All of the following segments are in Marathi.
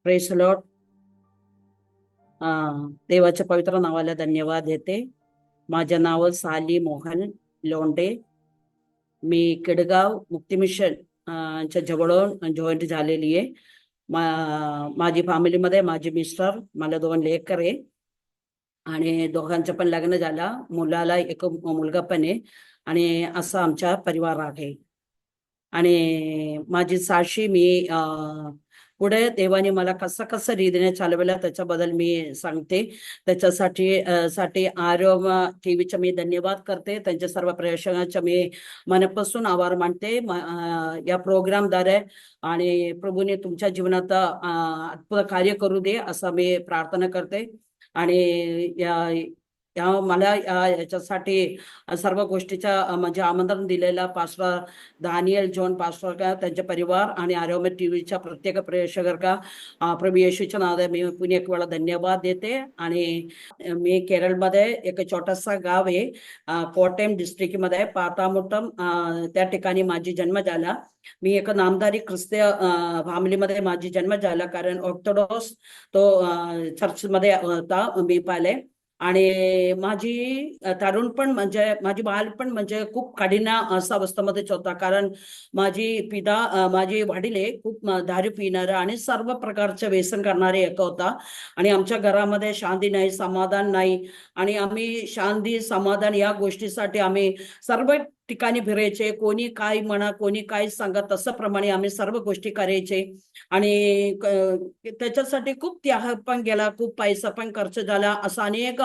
Press Lord. देवाच्या पवित्र नावाला धन्यवाद देते. माझे नाव साली मोहन लोंढे. मी केडगाव मुक्ती मिशन च्या जवळून जॉईंट झालेली आहे. माझी फॅमिलीमध्ये माझे मिस्टर, मला दोन लेकर आहे आणि दोघांचं पण लग्न झाला. मुलाला एक मुलगा पण आहे आणि असा आमचा परिवार आहे. आणि माझी साक्षी मी पुढे देवाने मला कसं कसं रीतीने चालवलं त्याच्याबद्दल मी सांगते. त्याच्यासाठी आरोग्य टीव्हीचा मी धन्यवाद करते. त्यांच्या सर्व प्रयोजनाचा मी मनापासून आभार मानते. या प्रोग्रामद्वारे आणि प्रभूने तुमच्या जीवनात अद्भुत कार्य करू दे असं मी प्रार्थना करते. आणि या मला याच्यासाठी सर्व गोष्टीचा म्हणजे आमंत्रण दिलेला पास्टर दानियल जॉन पास्टर का, त्यांचे परिवार आणि आरोग्य टीव्हीच्या प्रत्येक प्रेक्षकर का प्रभू येशूच्या नावाने मी पुन्हा एक वेळा धन्यवाद देते. आणि मी केरळमध्ये एक छोटासा गाव आहे, कोटयम डिस्ट्रिक्टमध्ये पातामुट्टम, त्या ठिकाणी माझी जन्म झाला. मी एक नामधारी ख्रिस्ती फॅमिलीमध्ये माझी जन्म झाला, कारण ऑर्थोडॉक्स तो चर्चमध्ये होता मी पाहिले. आणि माझी तरुणपण म्हणजे माझी बालपण म्हणजे खूप कठीण असा अवस्थेमध्येच होता, कारण माझे वडील हे खूप दारू पिणारे आणि सर्व प्रकारचे व्यसन करणारे एक होता. आणि आमच्या घरामध्ये शांती नाही, समाधान नाही. आणि आम्ही शांती समाधान या गोष्टीसाठी आम्ही सर्व ठिकाणी फिरायचे. कोणी काय म्हणा, कोणी काय सांगा, तसं प्रमाणे आम्ही सर्व गोष्टी करायचे. आणि त्याच्यासाठी खूप त्याग पण गेला, खूप पैसा पण खर्च झाला, असं अनेक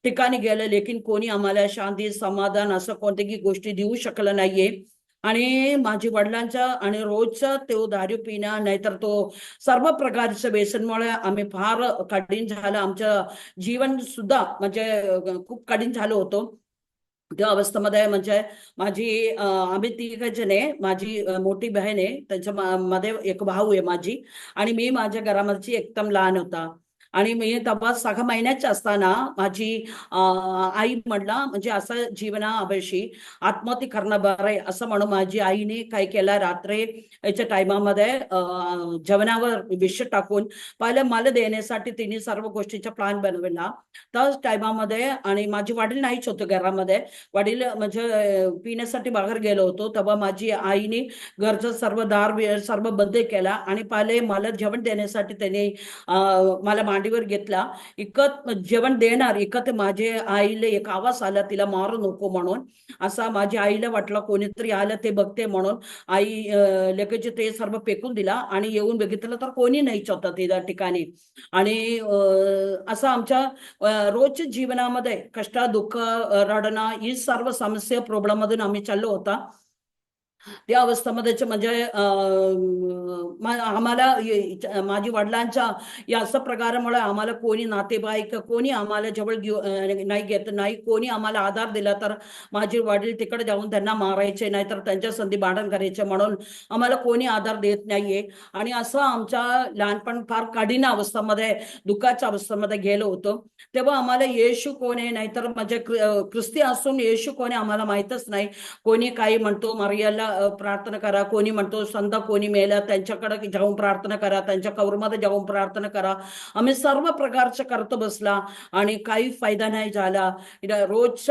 ठिकाणी गेलं. लेकिन कोणी आम्हाला शांती समाधान असं कोणत्याही गोष्टी देऊ शकलं नाहीये. आणि माझी वडिलांचा आणि रोजचा तो दारू पिणं, नाहीतर तो सर्व प्रकारच्या व्यसनमुळे आम्ही फार कठीण झालं. आमचं जीवन सुद्धा म्हणजे खूप कठीण झालं होतं त्या अवस्थेमध्ये. म्हणजे आम्ही तिघ जण, माझी मोठी बहीण आहे, त्याच्या मध्ये एक भाऊ आहे माझी, आणि मी माझ्या घरामध्ये एकदम लहान होता. आणि मी तेव्हा 6 महिन्याची असताना माझी आई म्हणला, म्हणजे असं जीवनाभेशी आत्महत्या करणं बरं आहे असं म्हणून माझी आईने काय केलं, रात्री याच्या टायमामध्ये जेवणावर विष टाकून पहिले मला देण्यासाठी तिने सर्व गोष्टीचा प्लॅन बनवला त्याच टायमामध्ये. आणि माझे वडील नाहीच होते घरामध्ये, वडील म्हणजे पिण्यासाठी बाहेर गेलो होतो. तेव्हा माझी आईने घरचं सर्व दार सर्व बंद केला आणि पहिले मला जेवण देण्यासाठी त्याने मला मांडीवर घेतला. इकत जेवण देणार इकत माझे आईला एक आवाज आला, तिला मारू नको म्हणून. असा माझ्या आईला वाटलं कोणीतरी आलं ते बघते म्हणून. आई लगेच ते सर्व फेकून दिला आणि येऊन बघितलं तर कोणी नाहीच होतं त्या ठिकाणी. आणि असं आमच्या रोजच्या जीवनामध्ये कष्ट दुःख रडणं ही सर्व समस्या प्रॉब्लेम मधून आम्ही चाललो होता. त्या अवस्थेमध्ये म्हणजे आम्हाला माझी वडिलांच्या या असं प्रकारामुळे आम्हाला कोणी नातेवाईक कोणी आम्हाला जवळ नाही घेत, नाही कोणी आम्हाला आधार दिला तर माझे वडील तिकडे जाऊन त्यांना मारायचे, नाहीतर त्यांच्या संधी भांडण करायचे, म्हणून आम्हाला कोणी आधार देत नाहीये. आणि असं आमच्या लहानपण फार कठीण अवस्थेमध्ये दुःखाच्या अवस्थेमध्ये गेलो होतो. तेव्हा आम्हाला येशू कोण आहे, नाहीतर म्हणजे ख्रिस्ती असून येशू कोण आहे आम्हाला माहितच नाही. कोणी काही म्हणतो मरियाला प्रार्थना करा, कोणी म्हणतो संत कोणी मेला त्यांच्याकडे जाऊन प्रार्थना करा, त्यांच्या कवरमध्ये जाऊन प्रार्थना करा. आम्ही सर्व प्रकारचं करत बसला आणि काही फायदा नाही झाला. रोज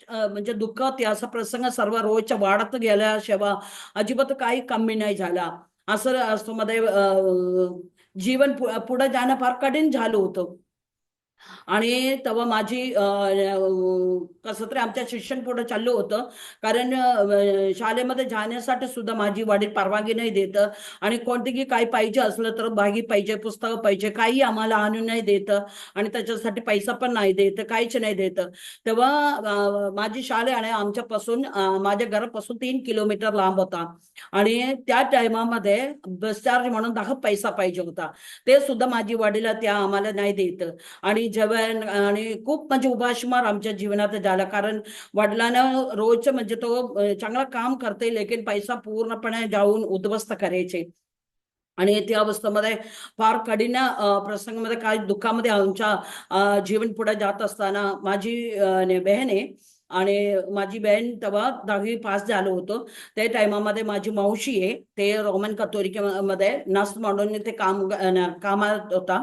म्हणजे दुःख ते असा प्रसंग सर्व रोजच्या वाढत गेल्याशिवाय अजिबात काही कमी नाही झाला. असं असतो मध्ये जीवन पुढे जाणं फार कठीण झालं होतं. आणि तेव्हा माझी कसं तरी आमच्या शिक्षण पुढे चाललं होतं, कारण शाळेमध्ये जाण्यासाठी सुद्धा माझी वडील परवानगी नाही देत. आणि कोणतेही काही पाहिजे असलं तर बागी पाहिजे, पुस्तकं पाहिजे, काही आम्हाला आणून नाही देत. आणि त्याच्यासाठी पैसा पण नाही देत, काहीच नाही देत. तेव्हा माझी शाळा आणि आमच्यापासून माझ्या घरापासून 3 किलोमीटर लांब होता. आणि त्या टायमामध्ये बस चार्ज म्हणून 10 पैसा पाहिजे होता, ते सुद्धा माझी वडील त्या आम्हाला नाही देत. आणि जेवण आणि खूप म्हणजे उपासमार आमच्या जीवनात झाला, कारण वडिलांना रोज म्हणजे तो चांगला काम करते, लेकिन पैसा पूर्णपणे जाऊन उद्ध्वस्त करायचे. आणि त्या अवस्थेमध्ये फार कठीण प्रसंगामध्ये काय दुःखामध्ये आमच्या जीवन पुढे जात असताना माझी बहीण आहे, आणि माझी बहीण तेव्हा 10वी पास झालं होतं. त्या टायमामध्ये माझी मावशी आहे, ते रोमन कॅथोलिक मध्ये नर्स म्हणून ते कामात होता.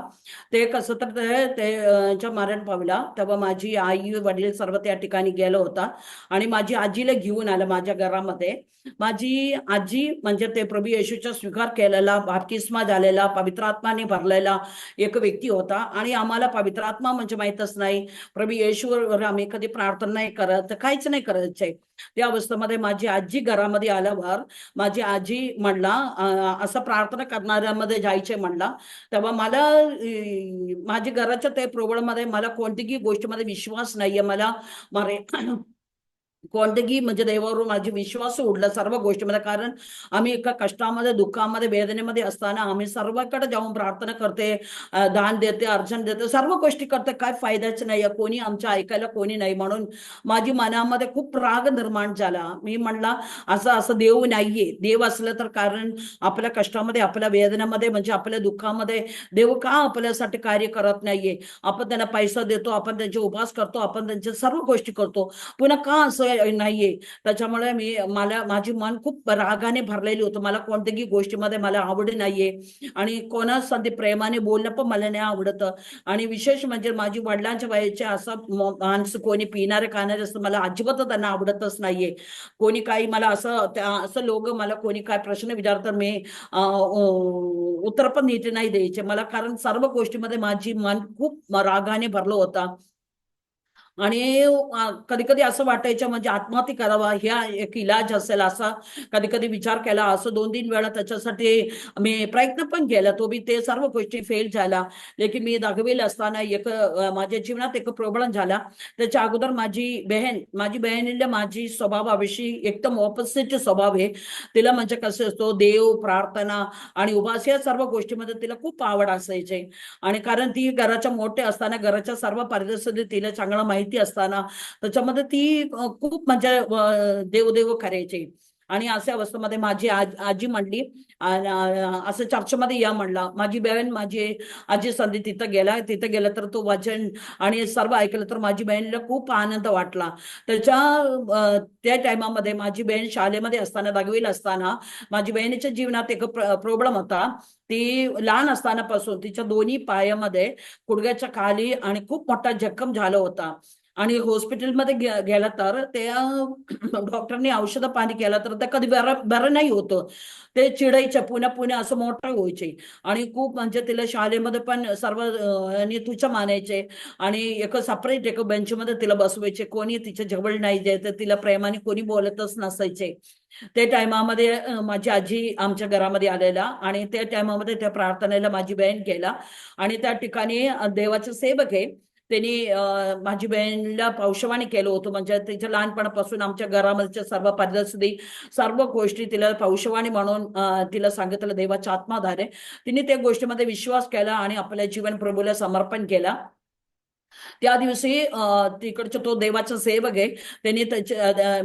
ते कसं तर च्या मरण पावला. तेव्हा माझी आई वडील सर्व त्या ठिकाणी गेलो होता आणि माझी आजीला घेऊन आलं माझ्या घरामध्ये. माझी आजी म्हणजे ते प्रभू येशूचा स्वीकार केलेला, बाप्तिस्मा झालेला, पवित्र आत्माने भरलेला एक व्यक्ती होता. आणि आम्हाला पवित्र आत्मा म्हणजे माहीतच नाही, प्रभू येशूवर आम्ही कधी प्रार्थना नाही करत, काहीच नाही करायचंय. त्या अवस्थेमध्ये माझी आजी घरामध्ये आल्यावर माझी आजी म्हणला असं प्रार्थना करणाऱ्यामध्ये जायचे म्हणला. तेव्हा मला माझ्या घराच्या ते प्रॉब्लेम मध्ये मला कोणतीही गोष्टीमध्ये विश्वास नाहीये. मला मारे कोणतेही म्हणजे देवावर माझी विश्वास उडला सर्व गोष्टीमध्ये. कारण आम्ही एका कष्टामध्ये, दुःखामध्ये, वेदनेमध्ये असताना आम्ही सर्वांकडे जाऊन प्रार्थना करते, दान देते, अर्चन देते, सर्व गोष्टी करते, काय फायदाच नाही, कोणी आमच्या ऐकायला कोणी नाही. म्हणून माझी मनामध्ये खूप राग निर्माण झाला. मी म्हणला असं असं देव नाहीये. देव असलं तर कारण आपल्या कष्टामध्ये, आपल्या वेदनेमध्ये म्हणजे आपल्या दुःखामध्ये देव का आपल्यासाठी कार्य करत नाहीये? आपण त्यांना पैसा देतो, आपण त्यांचे उपवास करतो, आपण त्यांच्या सर्व गोष्टी करतो, पुन्हा का असं नाहीये? त्याच्यामुळे मला माझी मन खूप रागाने भरलेली होतं. मला कोणत्याही गोष्टीमध्ये मला आवड नाहीये आणि कोणासाठी प्रेमाने बोलणं पण मला नाही आवडत. आणि विशेष म्हणजे माझी वडिलांच्या वयाचे असं माणसं कोणी पिणारे खाणारे असं मला अजिबात त्यांना आवडतच नाहीये. कोणी काही मला असं लोक मला कोणी काय प्रश्न विचारतात, मी उत्तर पण नीट नाही द्यायचे मला, कारण सर्व गोष्टीमध्ये माझी मन खूप रागाने भरलं होता. आणि कधी कधी असं वाटायचं म्हणजे आत्महत्या करावा, ह्या एक इलाज असेल असा कधी कधी विचार केला. असं 2-3 वेळा त्याच्यासाठी मी प्रयत्न पण केला, तो बी ते सर्व गोष्टी फेल झाला. लेकिन मी 10वीला असताना माझ्या जीवनात एक प्रॉब्लेम झाला. त्याच्या अगोदर माझी बहिणीला माझी स्वभावाविषयी एकदम ऑपोजिट स्वभाव आहे. तिला म्हणजे कसं असतो, देव, प्रार्थना आणि उपवास या सर्व गोष्टीमध्ये तिला खूप आवड असायची. आणि कारण ती घराच्या मोठे असताना, घराच्या सर्व परिस्थिती तिला चांगलं माहिती असताना त्याच्यामध्ये ती खूप म्हणजे देवदेव करायची. आणि अशा अवस्थेमध्ये माझी आजी म्हणली असं चर्चमध्ये या म्हणला. माझी बहीण माझी आजी संधी तिथं गेला तर तो वचन आणि सर्व ऐकलं तर माझी बहिणीला खूप आनंद वाटला. त्या टायमामध्ये माझी बहीण शाळेमध्ये असताना, 10वीला असताना माझी बहिणीच्या जीवनात एक प्रॉब्लेम होता. ती लहान असतानापासून तिच्या दोन्ही पायामध्ये गुडघ्याच्या खाली आणि खूप मोठा जखम झाला होता. आणि हॉस्पिटलमध्ये गेला तर त्या डॉक्टरने औषध पाणी केलं तर ते कधी बरं नाही होतं. ते चिडायचं, पुन्हा पुन्हा असं मोठं व्हायचे. आणि खूप म्हणजे तिला शाळेमध्ये पण सर्व तुच्छ मानायचे. आणि एक सेपरेट एक बेंचमध्ये तिला बसवायचे, कोणी तिच्या जवळ नाही जायचं, तिला प्रेमाने कोणी बोलतच नसायचे. त्या टायमामध्ये माझी आजी आमच्या घरामध्ये आलेला आणि त्या टायमामध्ये त्या प्रार्थनेला माझी बहीण गेला. आणि त्या ठिकाणी देवाचे सेवक आहे, त्यांनी माझी बहिणीला पौशवाणी केलं होतं. म्हणजे तिच्या लहानपणापासून आमच्या घरामधच्या सर्व परिस्थिती, सर्व गोष्टी तिला पौशवाणी म्हणून तिला सांगितलं देवाचा आत्माधार आहे. तिने त्या गोष्टीमध्ये विश्वास केला आणि आपल्या जीवन प्रभूला समर्पण केला. त्या दिवशी तिकडचा तो देवाचा सेवक आहे, त्यांनी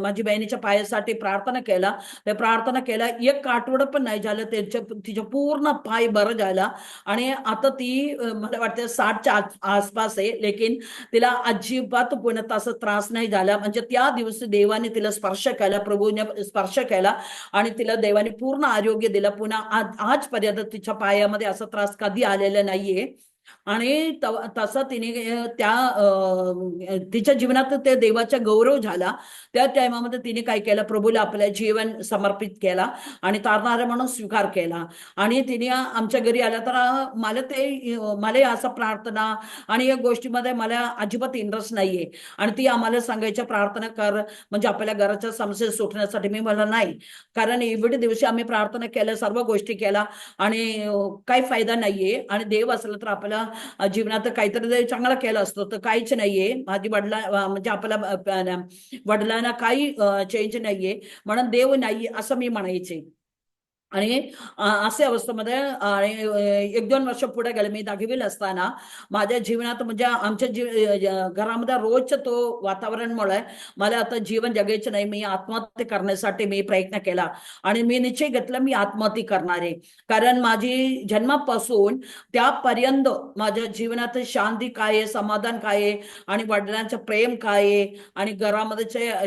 माझी बहिणीच्या पायासाठी प्रार्थना केला. ते प्रार्थना केला, एक आठवडा पण नाही झालं तिच्या पूर्ण पाय बरं झाला. आणि आता ती मला वाटतं 60च्या आसपास आहे, लेकिन तिला अजिबात पुण्यात असं त्रास नाही झाला. म्हणजे त्या दिवशी देवाने तिला स्पर्श केला, प्रभूने स्पर्श केला आणि तिला देवाने पूर्ण आरोग्य दिलं. पुन्हा आजपर्यंत तिच्या पायामध्ये असा त्रास कधी आलेला नाहीये. आणि तसं तिने तिच्या जीवनात ते देवाचा गौरव झाला. त्या टायमामध्ये तिने काय केलं, प्रभूला आपलं जीवन समर्पित केला आणि तारणारा म्हणून स्वीकार केला. आणि तिने आमच्या घरी आल्या तर मला असं प्रार्थना आणि या गोष्टीमध्ये मला अजिबात इंटरेस्ट नाहीये. आणि ती आम्हाला सांगायच्या प्रार्थना कर म्हणजे आपल्या घराच्या समस्या सुटण्यासाठी. मी मला नाही, कारण एवढे दिवशी आम्ही प्रार्थना केल्या, सर्व गोष्टी केल्या आणि काही फायदा नाहीये. आणि देव असलं तर आपल्या जीवनात काहीतरी चांगलं केलं असतं, तर काहीच नाहीये. माझी म्हणजे आपल्या वडिलांना काही चेंज नाहीये, म्हणून देव नाहीये असं मी म्हणायचे. आणि असे अवस्थेमध्ये आणि 1-2 वर्ष पुढे गेले. मी 10वीला असताना माझ्या जीवनात म्हणजे आमच्या घरामध्ये रोजचं तो वातावरणमुळे मला आता जीवन जगायचं नाही. मी आत्महत्या करण्यासाठी मी प्रयत्न केला आणि मी निश्चय घेतला मी आत्महत्या करणार आहे. कारण माझी जन्मापासून त्यापर्यंत माझ्या जीवनात शांती काय आहे, समाधान काय आहे आणि वडिलांचं प्रेम काय आहे आणि घरामध्ये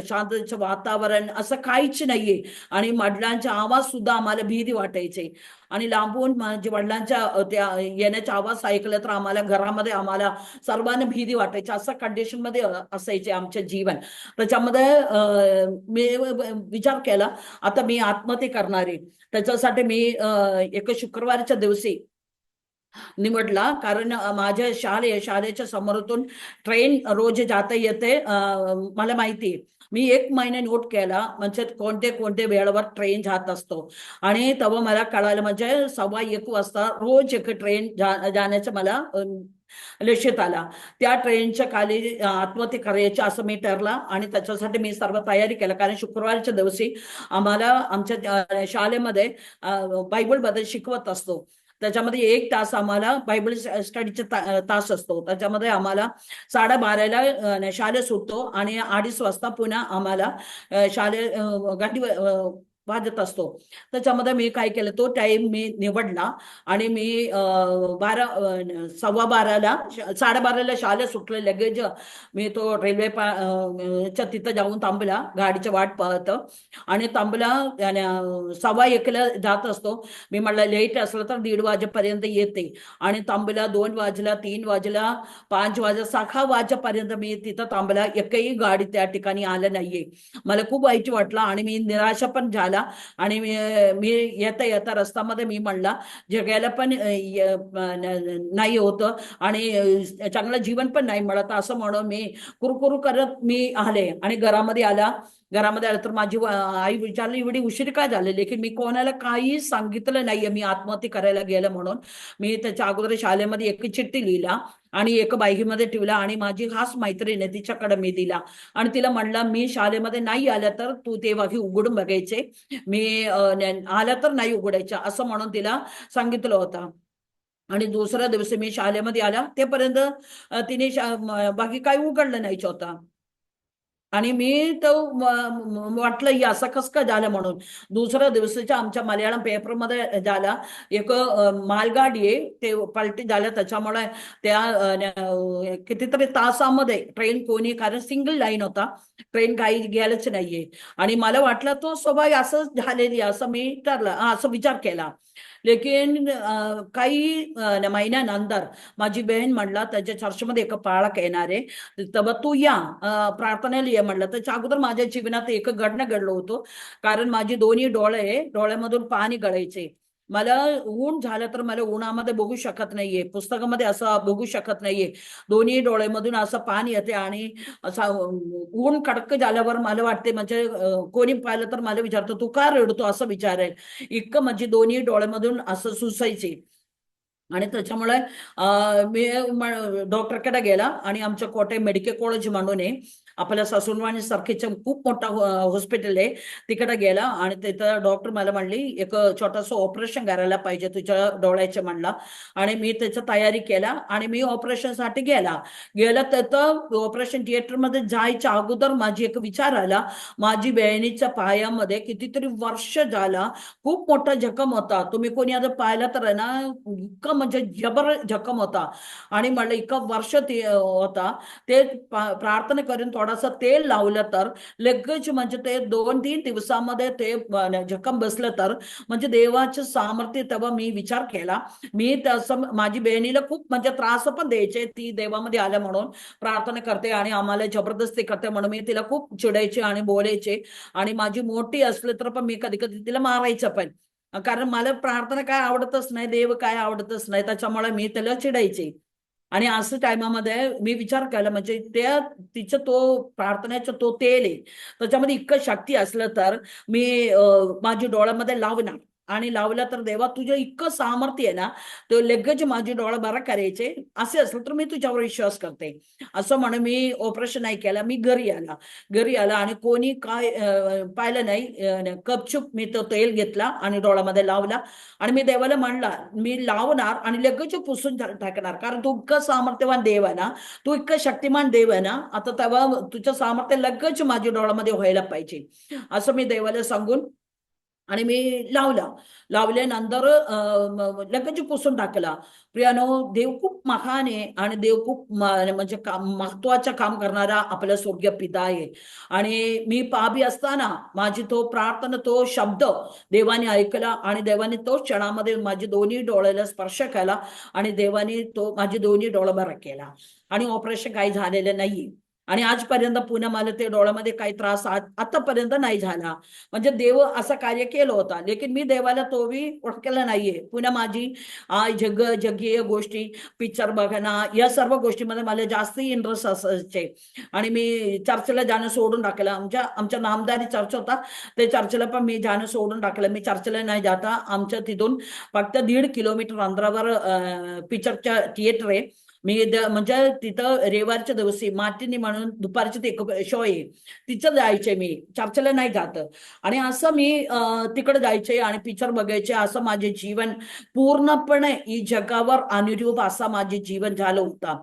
शांततेचं वातावरण असं काहीच नाहीये. आणि वडिलांचा आवाज सुद्धा आम्हाला भीती वाटायचे आणि लांबून माझ्या वडिलांच्या त्या येण्याचा आवाज ऐकला तर आम्हाला घरामध्ये आम्हाला सर्वांना भीती वाटायची. असं कंडिशन मध्ये असायचे आमचे जीवन. त्याच्यामध्ये मी विचार केला आता मी आत्महत्या करणार आहे. त्याच्यासाठी मी एक शुक्रवारच्या दिवशी निवडला कारण माझ्या शाळेच्या समोरातून ट्रेन रोज जाता येते मला माहिती. मी 1 महिना नोट केला म्हणजे कोणते कोणते वेळेवर ट्रेन जात असतो आणि तेव्हा मला कळालं म्हणजे 1:15 वाजता रोज एक ट्रेन जाण्याचं मला लक्षात आला. त्या ट्रेनच्या खाली आत्महत्या करायची असं मी ठरला आणि त्याच्यासाठी मी सर्व तयारी केला. कारण शुक्रवारच्या दिवशी आम्हाला आमच्या शाळेमध्ये बायबल बद्दल शिकवत असतो. त्याच्यामध्ये 1 तास आम्हाला बायबल स्टडीचा तास असतो. त्याच्यामध्ये आम्हाला 12:30ला शाळेत सुटतो आणि 2:30 वाजता पुन्हा आम्हाला शाळे गाठी वाजत असतो. त्याच्यामध्ये मी काय केलं तो टाइम मी निवडला आणि मी 12:15 12:30ला शाळेत सुटले. लगेच मी तो रेल्वे च्या तिथं जाऊन थांबला गाडीच्या वाट पाहत आणि थांबला आणि 1:15ला जात असतो. मी म्हटलं लेट असलं तर 1:30 वाजेपर्यंत येते आणि थांबला. 2 वाजला, 3 वाजला, 5 वाजला, 6 वाजेपर्यंत मी तिथं थांबला. एकही गाडी त्या ठिकाणी आलं नाहीये. मला खूप वाईट वाटलं आणि मी निराशा पण झाला आणि मी येता येता रस्त्यामध्ये मी म्हणला जगायला पण नाही होतं आणि चांगलं जीवन पण नाही मिळत असं म्हणून मी कुरकुरू करत मी आले आणि घरामध्ये आलं तर माझी आई विचारली एवढी उशीर काय झाली. लेकिन मी कोणाला काही सांगितलं नाहीये मी आत्महत्या करायला गेलं म्हणून. मी त्याच्या अगोदर शाळेमध्ये एक चिठ्ठी लिहिला आणि एक बाईमध्ये ठेवला आणि माझी खास मैत्रीण आहे तिच्याकडे मी दिला आणि तिला म्हणलं मी शाळेमध्ये नाही आल्या तर तू ते वाघी उघडून बघायचे. मी आल्या तर नाही उघडायच्या असं म्हणून तिला सांगितलं होतं. आणि दुसऱ्या दिवशी मी शाळेमध्ये आल्या तेपर्यंत तिने बाकी काही उघडलं नाहीच होता. आणि मी तो वाटलं ही असं कसं काय झालं म्हणून. दुसऱ्या दिवसाच्या आमच्या मल्याळम पेपरमध्ये झाला एक मालगाडी आहे ते पलटी झाल्या त्याच्यामुळे त्या कितीतरी तासामध्ये ट्रेन कोणी कारण सिंगल लाईन होता ट्रेन काही गेलंच नाहीये. आणि मला वाटलं तो स्वभाव असं झालेली असं मी ठरलं असं विचार केला. लेकिन काही महिन्यानंतर माझी बहीण म्हणला त्याच्या चर्चमध्ये एक पाळक येणार आहे तेव्हा तू या प्रार्थनेला ये म्हणलं. त्याच्या अगोदर माझ्या जीवनात एक घडणं घडलं होतं. कारण माझी दोन्ही डोळ्यामधून पाणी गळायचे. मला ऊन झालं तर मला उन्हामध्ये बघू शकत नाहीये. पुस्तकामध्ये असं बघू शकत नाहीये. दोन्ही डोळ्यामधून असं पाणी येते आणि असं ऊन कडक झाल्यावर मला वाटते म्हणजे कोणी पाहिलं तर मला विचारतो तू का रडतो असं विचारेल. इतकं म्हणजे दोन्ही डोळ्यामधून असं सुसायचे. आणि त्याच्यामुळे मी डॉक्टरकडे गेला आणि आमच्या कोटे मेडिकल कॉलेज म्हणून आहे आपल्या सासूनवाणी सारखेच खूप मोठा हॉस्पिटल आहे. तिकडे गेला आणि तिथं डॉक्टर मला म्हणली एक छोटंसं ऑपरेशन करायला पाहिजे तुझ्या डोळ्याचे म्हणला. आणि मी त्याची तयारी केला आणि मी ऑपरेशनसाठी गेला तिथं ऑपरेशन थिएटरमध्ये जायच्या अगोदर माझी एक विचार आला. माझी बहिणीच्या पायामध्ये कितीतरी वर्ष झाला खूप मोठा जखम होता. तुम्ही कोणी आता पाहिलं तर आहे ना इतकं म्हणजे जबर जखम होता आणि म्हणलं इतकं वर्ष ते होता. ते प्रार्थना करून थोडासा तेल लावलं तर लगेच म्हणजे ते 2-3 दिवसामध्ये ते जखम बसलं तर म्हणजे देवाचं सामर्थ्य. तेव्हा मी विचार केला मी तसं माझी बहिणीला खूप म्हणजे त्रास पण द्यायचे ती देवामध्ये आल्या म्हणून प्रार्थना करते आणि आम्हाला जबरदस्ती करते म्हणून मी तिला खूप चिडायचे आणि बोलायचे. आणि माझी मोठी असले तर पण मी कधी कधी तिला मारायचं पण कारण मला प्रार्थना काय आवडतच नाही देव काय आवडतच नाही त्याच्यामुळे मी त्याला चिडायचे. आणि असं टायमामध्ये मी विचार केला म्हणजे त्या तिचं तो प्रार्थनेचा तो तेल आहे त्याच्यामध्ये इतकं शक्ती असलं तर मी माझी डोळ्यामध्ये लावणार आणि लावला तर देवा तुझं इतकं सामर्थ्य आहे ना, तो लगेच माझे डोळे बरा करायचे असे असलं तर मी तुझ्यावर विश्वास करते असं म्हणून मी ऑपरेशन नाही केला. मी घरी आला आणि कोणी काय पाहिलं नाही. गपचूप मी तो तेल घेतला आणि डोळ्यामध्ये लावला आणि मी देवाला म्हणला मी लावणार आणि लगेच पुसून टाकणार, कारण तू इतकं सामर्थ्यवान देव आहे ना, तू इतकं शक्तिमान देव आहे ना, आता तेव्हा तुझं सामर्थ्य लगेच माझ्या डोळ्यामध्ये व्हायला पाहिजे असं मी देवाला सांगून आणि मी लावल्यानंतर लगेच पुसून टाकला. प्रियानो, देव खूप महान आहे आणि देव खूप म्हणजे महत्वाचं काम करणारा आपला स्वर्गीय पिता आहे. आणि मी पापी असताना माझी तो प्रार्थना, तो शब्द देवाने ऐकला आणि देवाने तो क्षणामध्ये माझी दोन्ही डोळ्याला स्पर्श केला आणि देवाने तो माझी दोन्ही डोळा बरा केला आणि ऑपरेशन काही झालेलं नाही. आणि आजपर्यंत पुन्हा मला ते डोळ्यामध्ये काही त्रास आतापर्यंत नाही झाला. म्हणजे देव असं कार्य केलं होता, लेकिन मी देवाला तोही ओळखलेला नाहीये. पुन्हा माझी जगीय गोष्टी, पिक्चर बघणं, या सर्व गोष्टीमध्ये मला जास्त इंटरेस्ट असायचे आणि मी चर्चला जाणं सोडून टाकलं. आमच्या नामदारी चर्च होता, ते चर्चला पण मी जाणं सोडून टाकलं. मी चर्चला नाही जाता, आमच्या तिथून फक्त 1.5 किलोमीटर अंतरावर पिक्चरच्या थिएटर आहे. म्हणजे तिथं रविवारच्या दिवशी मार्टिनी म्हणून दुपारची ते शो आहे, तिचं जायचे. मी चर्चला नाही जात आणि असं मी तिकडे जायचे आणि पिक्चर बघायचे. असं माझे जीवन पूर्णपणे ही जगावर अनुरूप असं माझे जीवन झालं होतं.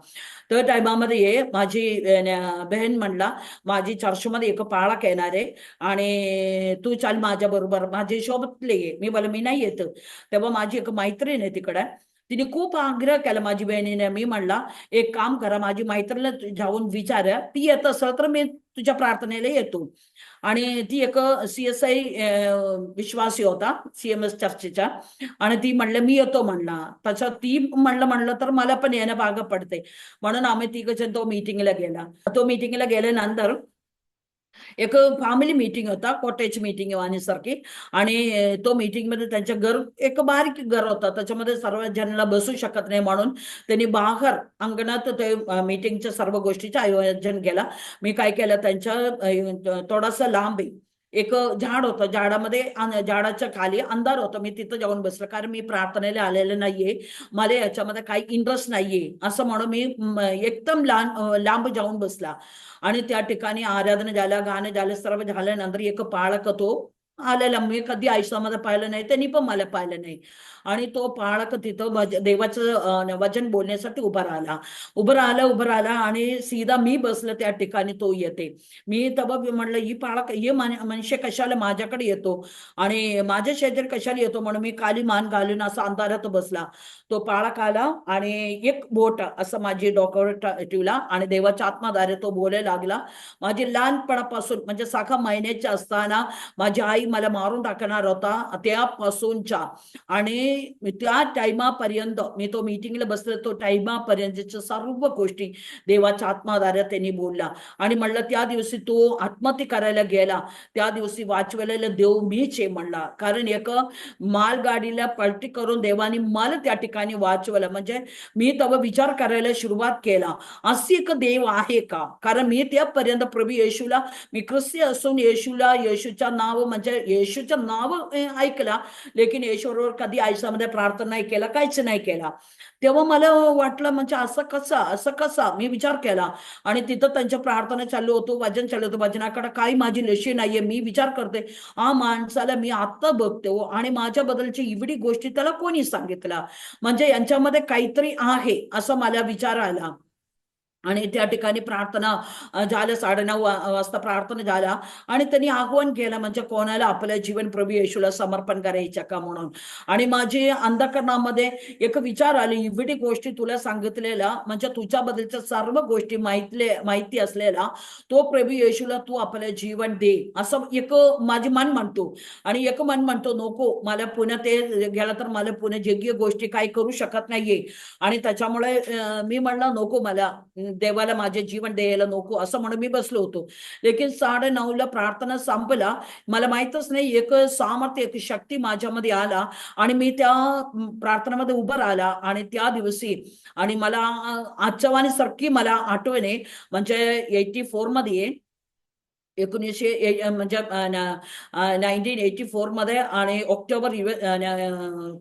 तर टायमामध्ये माझी बहीण म्हणला माझी चर्चमध्ये एक पाळक येणार आहे आणि तू चाल माझ्या बरोबर, माझे सोबतले ये. मी बोला मी नाही येत. तेव्हा माझी एक मैत्रीण आहे तिकडे, तिने खूप आग्रह केला माझी बहिणीने. मी म्हणला एक काम करा, माझी मैत्रीला जाऊन विचारा, ती येत असेल तर मी तुझ्या प्रार्थनेला येतो. आणि ती एक CSI विश्वासी होता, CMS चर्चेच्या, आणि ती म्हणलं मी येतो म्हणला. तसं ती म्हणलं तर मला पण येणं भाग पडते, म्हणून आम्ही तिघजण तो मीटिंगला गेला. तो मीटिंगला गेल्यानंतर एक फॅमिली मीटिंग होता, कॉटेज मीटिंग वाणीसारखी. आणि तो मीटिंग मध्ये त्यांच्या घर, एक बारीक घर होता, त्याच्यामध्ये सर्व जणांना बसू शकत नाही म्हणून त्यांनी बाहेर अंगणात ते मीटिंगच्या सर्व गोष्टीचं आयोजन केला. मी काय केलं, त्यांच्या थोडासा लांब एक झाड होतं, झाडाच्या खाली अंधार होतं. मी तिथं जाऊन बसलं, कारण मी प्रार्थनेला आलेलं नाहीये, मला याच्यामध्ये काही इंटरेस्ट नाहीये असं म्हणून मी एकदम लांब जाऊन बसला. आणि त्या ठिकाणी आराधना झाल्या, गाणं झालं, सर्व झाल्यानंतर एक पाळक तो आलेला, मी कधी आयुष्यामध्ये पाहिलं नाही, त्यांनी पण मला पाहिलं नाही. आणि तो पाळक तिथं देवाचं वचन बोलण्यासाठी उभं राहिला आणि सीधा मी बसलं त्या ठिकाणी तो येते. मी तेव्हा म्हणलं ही पाळक, हे मनुष्य कशाला माझ्याकडे येतो आणि माझ्या शेजारी कशाला येतो, म्हणून मी काली मान घालून असा अंधारात बसला. तो पाळक आला आणि एक बोट असं माझी डोक्यावर ठेवला आणि देवाच्या आत्माद्वारे तो बोलायला लागला. माझी लहानपणापासून, म्हणजे 6 महिन्याची असताना माझी आई मला मारून टाकणार होता त्यापासूनच्या आणि त्या टाइमापर्यंत, मी तो मीटिंगला बसले तो टाइमापर्यंतच्या सर्व गोष्टी देवाच्या आत्माद्वारे त्यांनी बोलला. आणि म्हणलं त्या दिवशी तो आत्महत्या करायला गेला, त्या दिवशी वाचवलेला देव मीच आहे म्हणला, कारण एक मालगाडीला पलटी करून देवानी मला त्या ठिकाणी वाचवलं. म्हणजे मी तेव्हा विचार करायला सुरुवात केला, असे एक देव आहे का? कारण मी त्यापर्यंत प्रभू येशूला, मी ख्रिस्ती असून येशूच्या नाव, म्हणजे येशूचं नाव ऐकला, लेकिन येशूवर कधी आयुष्यामध्ये प्रार्थना नाही केला, काहीच नाही केला. तेव्हा मला वाटलं म्हणजे असं कसा मी विचार केला. आणि तिथं त्यांच्या प्रार्थना चालू होतो, वचन चालू होतं, वचनाकडे काही माझी लक्ष नाहीये. मी विचार करते हा माणसाला मी आता बघतो आणि माझ्या बद्दलची एवढी गोष्टी त्याला कोणी सांगितलं, म्हणजे यांच्यामध्ये काहीतरी आहे असं मला विचार आला. आणि त्या ठिकाणी प्रार्थना झालं, 9:30 वाजता प्रार्थना झाला आणि त्यांनी आव्हान केलं, म्हणजे कोणाला आपलं जीवन प्रभू येशूला समर्पण करायचं का म्हणून. आणि माझी अंधकरणामध्ये एक विचार आली, एवढी गोष्टी तुला सांगितलेला, म्हणजे तुझ्याबद्दलच्या सर्व गोष्टी माहिती असलेला तो प्रभू येशूला तू आपलं जीवन दे, असं एक माझी मन म्हणतो. आणि एक मन म्हणतो नको, मला पुन्हा ते गेलं तर मला पुन्हा जगीय गोष्टी काही करू शकत नाहीये. आणि त्याच्यामुळे मी म्हणलं नको, मला देवाला माझे जीवन द्यायला नको, असं म्हणून मी बसलो होतो. लेकिन 9:30ला प्रार्थना संपला, मला माहितच नाही एक सामर्थ्य, एक शक्ती माझ्यामध्ये आला आणि मी त्या प्रार्थनेमध्ये उभं राहिला. आणि त्या दिवशी, आणि मला आजच्या वाणीसारखी मला आठवण आहे, म्हणजे 84 मध्ये म्हणजे 1984 मध्ये आणि ऑक्टोबर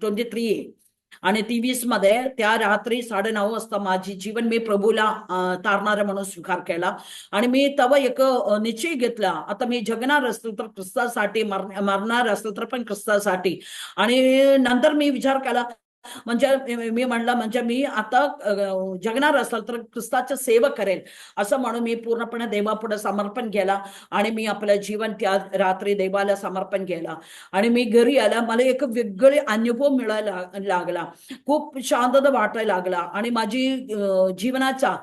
23 आणि 23 मध्ये त्या रात्री 9:30 वाजता माझी जीवन मी प्रभूला तारणारा म्हणून स्वीकार केला. आणि मी तेव्हा एक निश्चय घेतला, आता मी जगणार असेल तर ख्रिस्तासाठी, मरणार असेल तर पण ख्रिस्तासाठी. आणि नंतर मी विचार केला, म्हणजे मी म्हणलं, म्हणजे मी आता जगणार असेल तर ख्रिस्ताचं सेवक करेल असं म्हणून मी पूर्णपणे देवापुढे समर्पण केला. आणि मी आपलं जीवन त्या रात्री देवाला समर्पण केला. आणि मी घरी आला, मला एक वेगळे अनुभव मिळायला लागला, खूप शांतता वाटायला लागला. आणि माझी जीवनाचा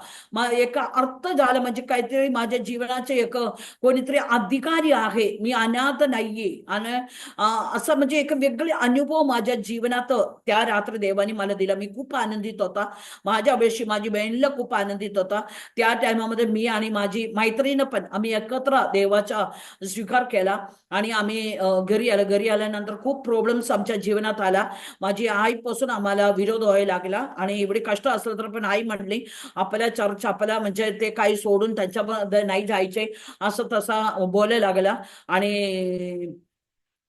एक अर्थ झाला, म्हणजे काहीतरी माझ्या जीवनाचे एक कोणीतरी अधिकारी आहे, मी अनाथ नाहीये. आणि असं म्हणजे एक वेगळे अनुभव माझ्या जीवनात त्या रात्री देवाने मला दिला. मी खूप आनंदित होता, माझ्या अभिषेक माझी बहिणीला खूप आनंदित होता. त्या टायमामध्ये मी आणि माझी मैत्रीण पण आम्ही एकत्र देवाचा स्वीकार केला. आणि आम्ही घरी आल्यानंतर खूप प्रॉब्लेम्स आमच्या जीवनात आला. माझी आईपासून आम्हाला विरोध व्हायला लागला. आणि एवढे कष्ट असलं तर पण आई म्हटली, आपल्या चर्च आपल्या म्हणजे ते काही सोडून त्यांच्यामध्ये नाही जायचे, असं तसा बोलायला लागला. आणि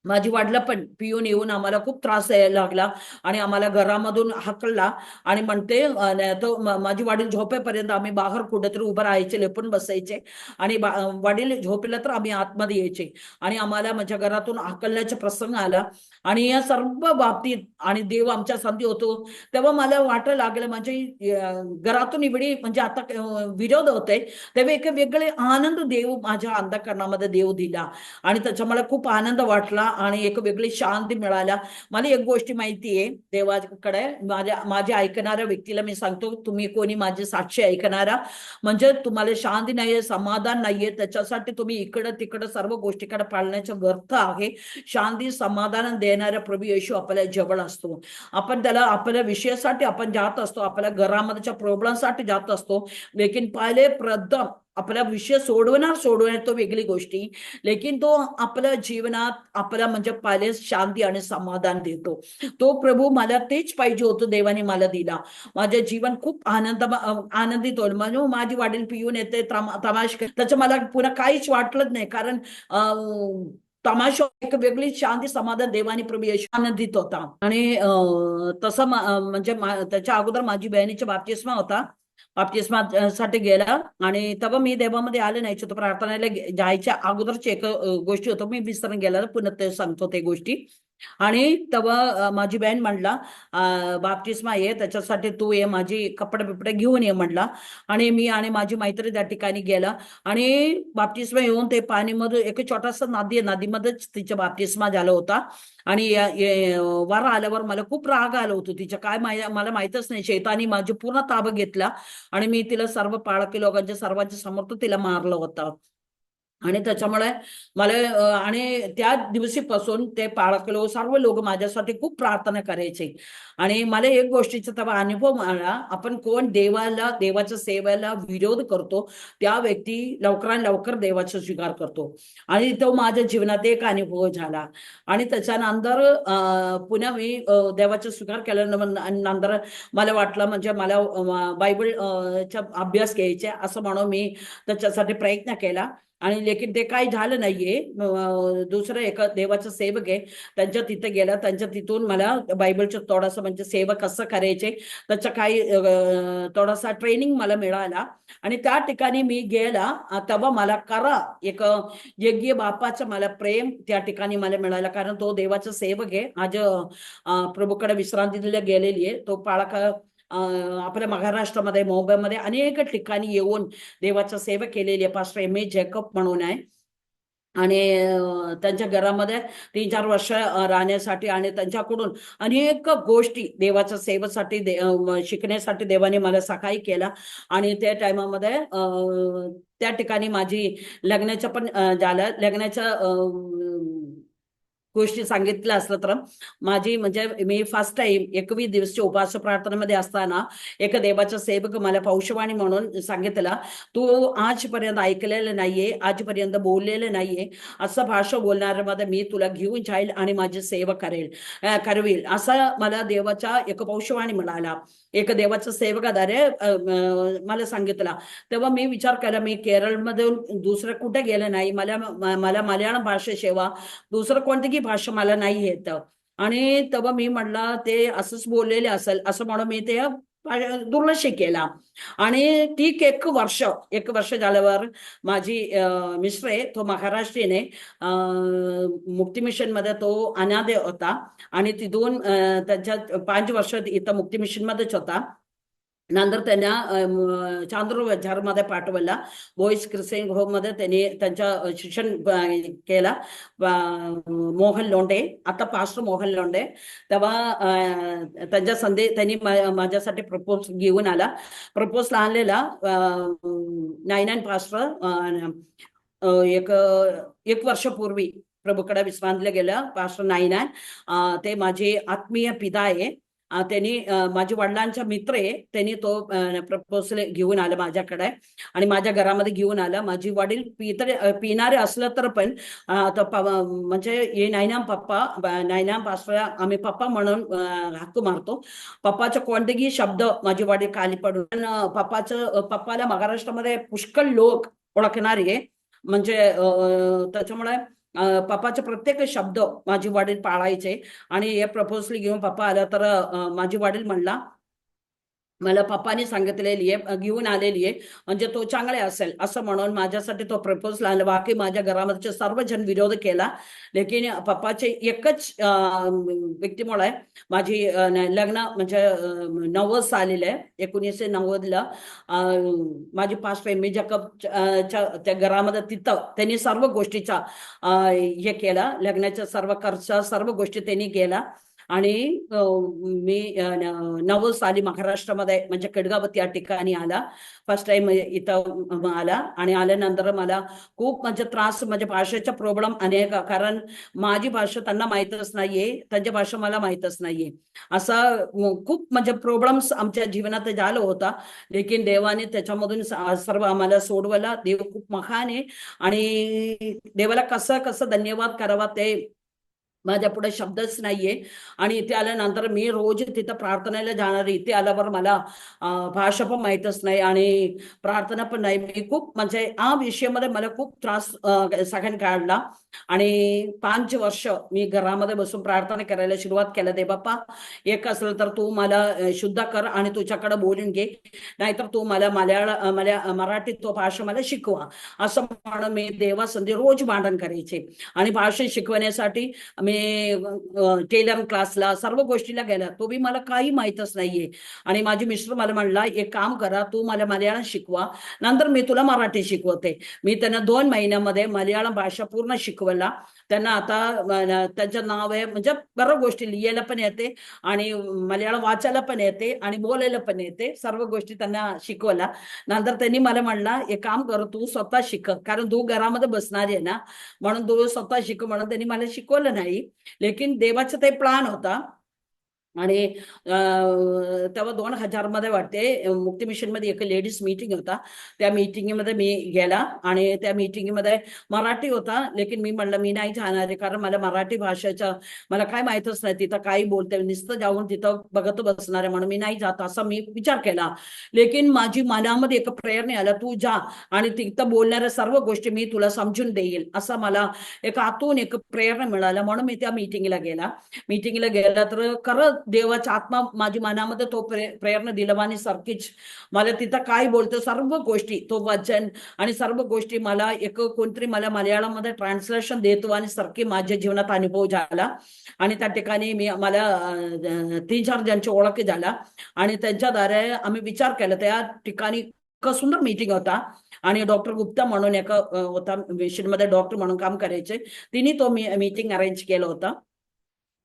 माझी वडील पण पिऊन येऊन आम्हाला खूप त्रास द्यायला लागला. आणि आम्हाला घरामधून हाकलला. आणि म्हणते तो माझी वडील झोपेपर्यंत आम्ही बाहेर कुठेतरी उभं राहायचे, लेपून बसायचे. आणि वडील झोपले तर आम्ही आतमध्ये यायचे. आणि आम्हाला माझ्या घरातून हाकलण्याचा प्रसंग आला. आणि या सर्व बाबतीत आणि देव आमच्या संधी होतो, तेव्हा मला वाटायला लागलं, म्हणजे घरातून एवढी म्हणजे आता विरोध होते, तेव्हा एक वेगळे आनंद देव माझ्या अंधकरणामध्ये देव दिला. आणि त्याच्यामुळे खूप आनंद वाटला आणि एक वेगळी शांती मिळाला. मला एक गोष्ट माहिती आहे, देवाकडे माझ्या ऐकणाऱ्या व्यक्तीला मी सांगतो, तुम्ही कोणी माझे साक्षी ऐकणारा, म्हणजे तुम्हाला शांती नाहीये, समाधान नाहीये, त्याच्यासाठी तुम्ही इकडं तिकडं सर्व गोष्टीकडे पाळण्याचा व्यर्थ आहे. शांती समाधान देणारा प्रभू येशू आपल्या जवळ असतो. आपण त्याला आपल्या विषयासाठी आपण जात असतो, आपल्या घरामध्येच्या प्रॉब्लेमसाठी जात असतो. लेकिन पहिले प्रथम आपला विषय सोडवणार तो वेगळी गोष्टी, लेकिन तो आपल्या जीवनात आपल्या म्हणजे पहिले शांती आणि समाधान देतो. तो प्रभू मला तेच पाहिजे होतं, देवाने मला दिला. माझे जीवन खूप आनंदित होईल. म्हणून माझी वडील पिऊन येते, तमाश त्याचं मला पुन्हा काहीच वाटलंच नाही, कारण तमाशा एक वेगळी शांती समाधान देवानी प्रभू येशू आनंदित होता. आणि तसं म्हणजे त्याच्या अगोदर माझी बहिणीचा बाप्तिस्मा होता, बाप्तिस्मासाठी गेला. आणि तेव्हा मी देवामध्ये आले नाही, तो प्रार्थनेला जायच्या अगोदरची एक गोष्टी होतो, मी विसरून गेला, पुन्हा ते सांगतो ते गोष्टी. आणि तेव्हा माझी बहीण म्हणला, बाप्तिस्मा ये, त्याच्यासाठी तू ये, माझी कपडे बिपडे घेऊन ये म्हणला. आणि मी आणि माझी मैत्री त्या ठिकाणी गेला. आणि बाप्तिस्मा येऊन ते पाणीमध्ये एक छोटासा नदी आहे, नदीमध्येच तिचा बाप्तिस्मा झाला होता. आणि वर आल्यावर मला खूप राग आला होतो तिच्या, काय मला माहितच नाही, शैतानी माझी पूर्ण ताबा घेतला. आणि मी तिला सर्व पाळकी लोकांच्या सर्वांच्या समोर तो तिला मारलं होतं. आणि त्याच्यामुळे मला आणि त्या दिवशीपासून ते पाळक लोक सर्व लोक माझ्यासाठी खूप प्रार्थना करायचे. आणि मला एक गोष्टीचा तेव्हा अनुभव आला, आपण कोण देवाच्या सेवेला विरोध करतो, त्या व्यक्ती लवकरात लवकर देवाचा स्वीकार करतो. आणि तो माझ्या जीवनात एक अनुभव झाला. आणि त्याच्यानंतर पुन्हा मी देवाचा स्वीकार केल्यानंतर मला वाटलं, म्हणजे मला बायबल चा अभ्यास घ्यायचा असं म्हणून मी त्याच्यासाठी प्रयत्न केला. आणि लेकिन ते काही झालं नाहीये. दुसरं एक देवाचं सेवक आहे, त्यांच्या तिथे गेला, त्यांच्या तिथून मला बायबलचं थोडासा म्हणजे सेवक कसं करायचे त्याचं काही थोडासा ट्रेनिंग मला मिळाला. आणि त्या ठिकाणी मी गेला, तेव्हा मला करा एक यज्ञ बापाचं मला प्रेम त्या ठिकाणी मला मिळाला, कारण तो देवाचा सेवक आहे. आज प्रभूकडे विश्रांतीला गेलेली आहे, तो पाळका आपल्या महाराष्ट्रामध्ये मुंबईमध्ये अनेक ठिकाणी येऊन देवाचा सेवा केलेली आहे. पास्टर एम ए जॅकब म्हणून आहे. आणि त्यांच्या घरामध्ये 3-4 वर्ष राहण्यासाठी आणि त्यांच्याकडून अनेक गोष्टी देवाच्या सेवेसाठी शिकण्यासाठी देवाने मला सहाय्य केला. आणि त्या टायमामध्ये त्या ठिकाणी माझी लग्नाच्या पण झालं, लग्नाच्या गोष्टी सांगितल्या असलं तर माझी म्हणजे मी फर्स्ट टाइम 21 दिवसची उपास प्रार्थनेमध्ये असताना एक देवाचा सेवक मला भविष्यवाणी म्हणून सांगितलं, तू आजपर्यंत ऐकलेलं नाहीये, आजपर्यंत बोललेलं नाहीये, असं भाषा बोलणाऱ्यामध्ये मी तुला घेऊन जाईल आणि माझी सेवा करवील असं मला देवाचा एक भविष्यवाणी मिळाला. एक देवाचा सेवकाद्वारे मला सांगितलं. तेव्हा मी विचार केला, मी केरळमधून दुसरं कुठे गेलं नाही, मला मल्याळम भाषेशिवाय दुसरं कोणतीही भाषा मला नाही येत. आणि तेव्हा मी म्हणलं ते असंच बोललेले असेल असं म्हणून मी ते दुर्लक्ष केला. आणि ठीक एक वर्ष झाल्यावर माझी मिस्टर आहे तो महाराष्ट्रीयन आहे, मुक्ती मिशन मध्ये तो अनाथ होता आणि तिथून त्यांच्या 5 वर्ष इथं मुक्ती मिशन मध्येच होता. नंतर त्यांना चांदूर मध्ये पाठवला, बॉईज ख्रिश्चन होम मध्ये त्यांनी त्यांच्या शिक्षण केला. मोहन लोंढे, आता पास्टर मोहन लोंढे. तेव्हा त्यांच्या संधी त्यांनी माझ्यासाठी प्रपोज घेऊन आला. प्रपोज आणलेला 99 पास्टर एक वर्षापूर्वी प्रभूकडे विश्रांतले गेलं पास्टर 99. ते माझे आत्मीय पिता आहे. त्यांनी माझ्या वडिलांचा मित्र आहे, त्यांनी तो प्रपोजल घेऊन आला माझ्याकडे आणि माझ्या घरामध्ये घेऊन आला. माझी वडील पिणारे असलं तर पण म्हणजे हे नायनाम पास्टर आम्ही पप्पा म्हणून हाक मारतो. पप्पाचा कोणतेही शब्द माझे वडील खाली पडून पप्पाला महाराष्ट्रामध्ये पुष्कळ लोक ओळखणारे म्हणजे त्याच्यामुळे पप्पाचे प्रत्येक शब्द माझे वडील पाळायचे. आणि हे प्रपोजल घेऊन पप्पा आला तर माझे वडील म्हणला, मला पप्पाने सांगितलेली आहे, घेऊन आलेली आहे, म्हणजे तो चांगले असेल असं म्हणून माझ्यासाठी तो प्रपोजल आणला. बाकी माझ्या घरामध्ये सर्वजण विरोध केला. लेकिन पप्पाचे एकच व्यक्तीमुळे माझी लग्न म्हणजे 90 सालीला 1990ला माझी पास्ट मी त्या घरामध्ये तिथं त्यांनी सर्व गोष्टीचा हे केला, लग्नाचा सर्व खर्च सर्व गोष्टी त्यांनी केला. आणि मी 90 साली महाराष्ट्रामध्ये म्हणजे केडगावत या ठिकाणी आला. फर्स्ट टाइम इथं आला आणि आल्यानंतर मला खूप म्हणजे त्रास, म्हणजे भाषेचा प्रॉब्लेम अनेक, कारण माझी भाषा त्यांना माहीतच नाहीये, त्यांच्या भाषा मला माहीतच नाहीये. असं खूप म्हणजे प्रॉब्लेम्स आमच्या जीवनात झालं होता. लेकिन देवाने त्याच्यामधून सर्व आम्हाला सोडवला. देव खूप महान आहे आणि देवाला कसं कसं धन्यवाद करावा ते माझ्या पुढे शब्दच नाहीये. आणि इथे आल्यानंतर मी रोज तिथं प्रार्थनेला जाणार, इथे आल्यावर मला भाषा पण माहीतच नाही आणि प्रार्थना पण नाही. मी खूप म्हणजे या विषयामध्ये मला खूप त्रास सहन काढला. आणि 5 वर्ष मी घरामध्ये बसून प्रार्थना करायला सुरुवात केलं. दे बाप्पा, एक असलं तर तू मला शुद्ध कर आणि तुझ्याकडे बोलून घे, नाहीतर तू मला मराठी तो भाषा मला शिकवा, असं म्हणून मी देवासंधी रोज भांडण करायचे. आणि भाषा शिकवण्यासाठी मी टेलर क्लासला सर्व गोष्टीला गेला, तो बी मला काही माहीतच नाहीये. आणि माझी मिस्टर मला म्हणला, एक काम करा, तू मला मल्याळम शिकवा, नंतर मी तुला मराठी शिकवते. मी त्यांना 2 महिन्यामध्ये मल्याळम भाषा पूर्ण शिकवला. त्यांना आता त्यांचं नाव आहे, म्हणजे बऱ्याच गोष्टी लिहायला पण येते आणि मल्याळम वाचायला पण येते आणि बोलायला पण येते, सर्व गोष्टी त्यांना शिकवला. नंतर त्यांनी मला म्हणला, एक काम कर, तू स्वतः शिक, कारण तू घरामध्ये बसणार आहे ना, म्हणून तू स्वतः शिक म्हणून त्यांनी मला शिकवलं नाही. लेकिन देवाचा ते प्लान होता. आणि तेव्हा 2000 मध्ये वाटते मुक्ती मिशन मध्ये एक लेडीज मीटिंग होता. त्या मीटिंगमध्ये मी गेला आणि त्या मीटिंगमध्ये मराठी होता. लेकिन मी म्हणलं मी नाही जाणार आहे, कारण मला मराठी भाषेचा मला काय माहीतच नाही, तिथं काही बोलते, नुसतं जाऊन तिथं बघत बसणार आहे, म्हणून मी नाही जात असं मी विचार केला. लेकिन माझी मनामध्ये एक प्रेरणा आला, तू जा आणि तिथं बोलणाऱ्या सर्व गोष्टी मी तुला समजून देईल, असं मला एक आतून एक प्रेरणा मिळाला. म्हणून मी त्या मीटिंगला गेला तर खरं देवाचा आत्मा माझ्या मनामध्ये तो प्रेरणा दिला. आणि सारखीच मला तिथं काय बोलतो सर्व गोष्टी, तो वचन आणि सर्व गोष्टी मला एक कोणतरी मला मल्याळममध्ये ट्रान्सलेशन देतो आणि सारखी माझ्या जीवनात अनुभव झाला. आणि त्या ठिकाणी मला 3-4 जणांची ओळख झाला आणि त्यांच्याद्वारे आम्ही विचार केला. त्या ठिकाणी इतकं सुंदर मीटिंग होता आणि डॉक्टर गुप्ता म्हणून एक होता, मिशन मध्ये डॉक्टर म्हणून काम करायचे, तिने तो मीटिंग अरेंज केलं होतं.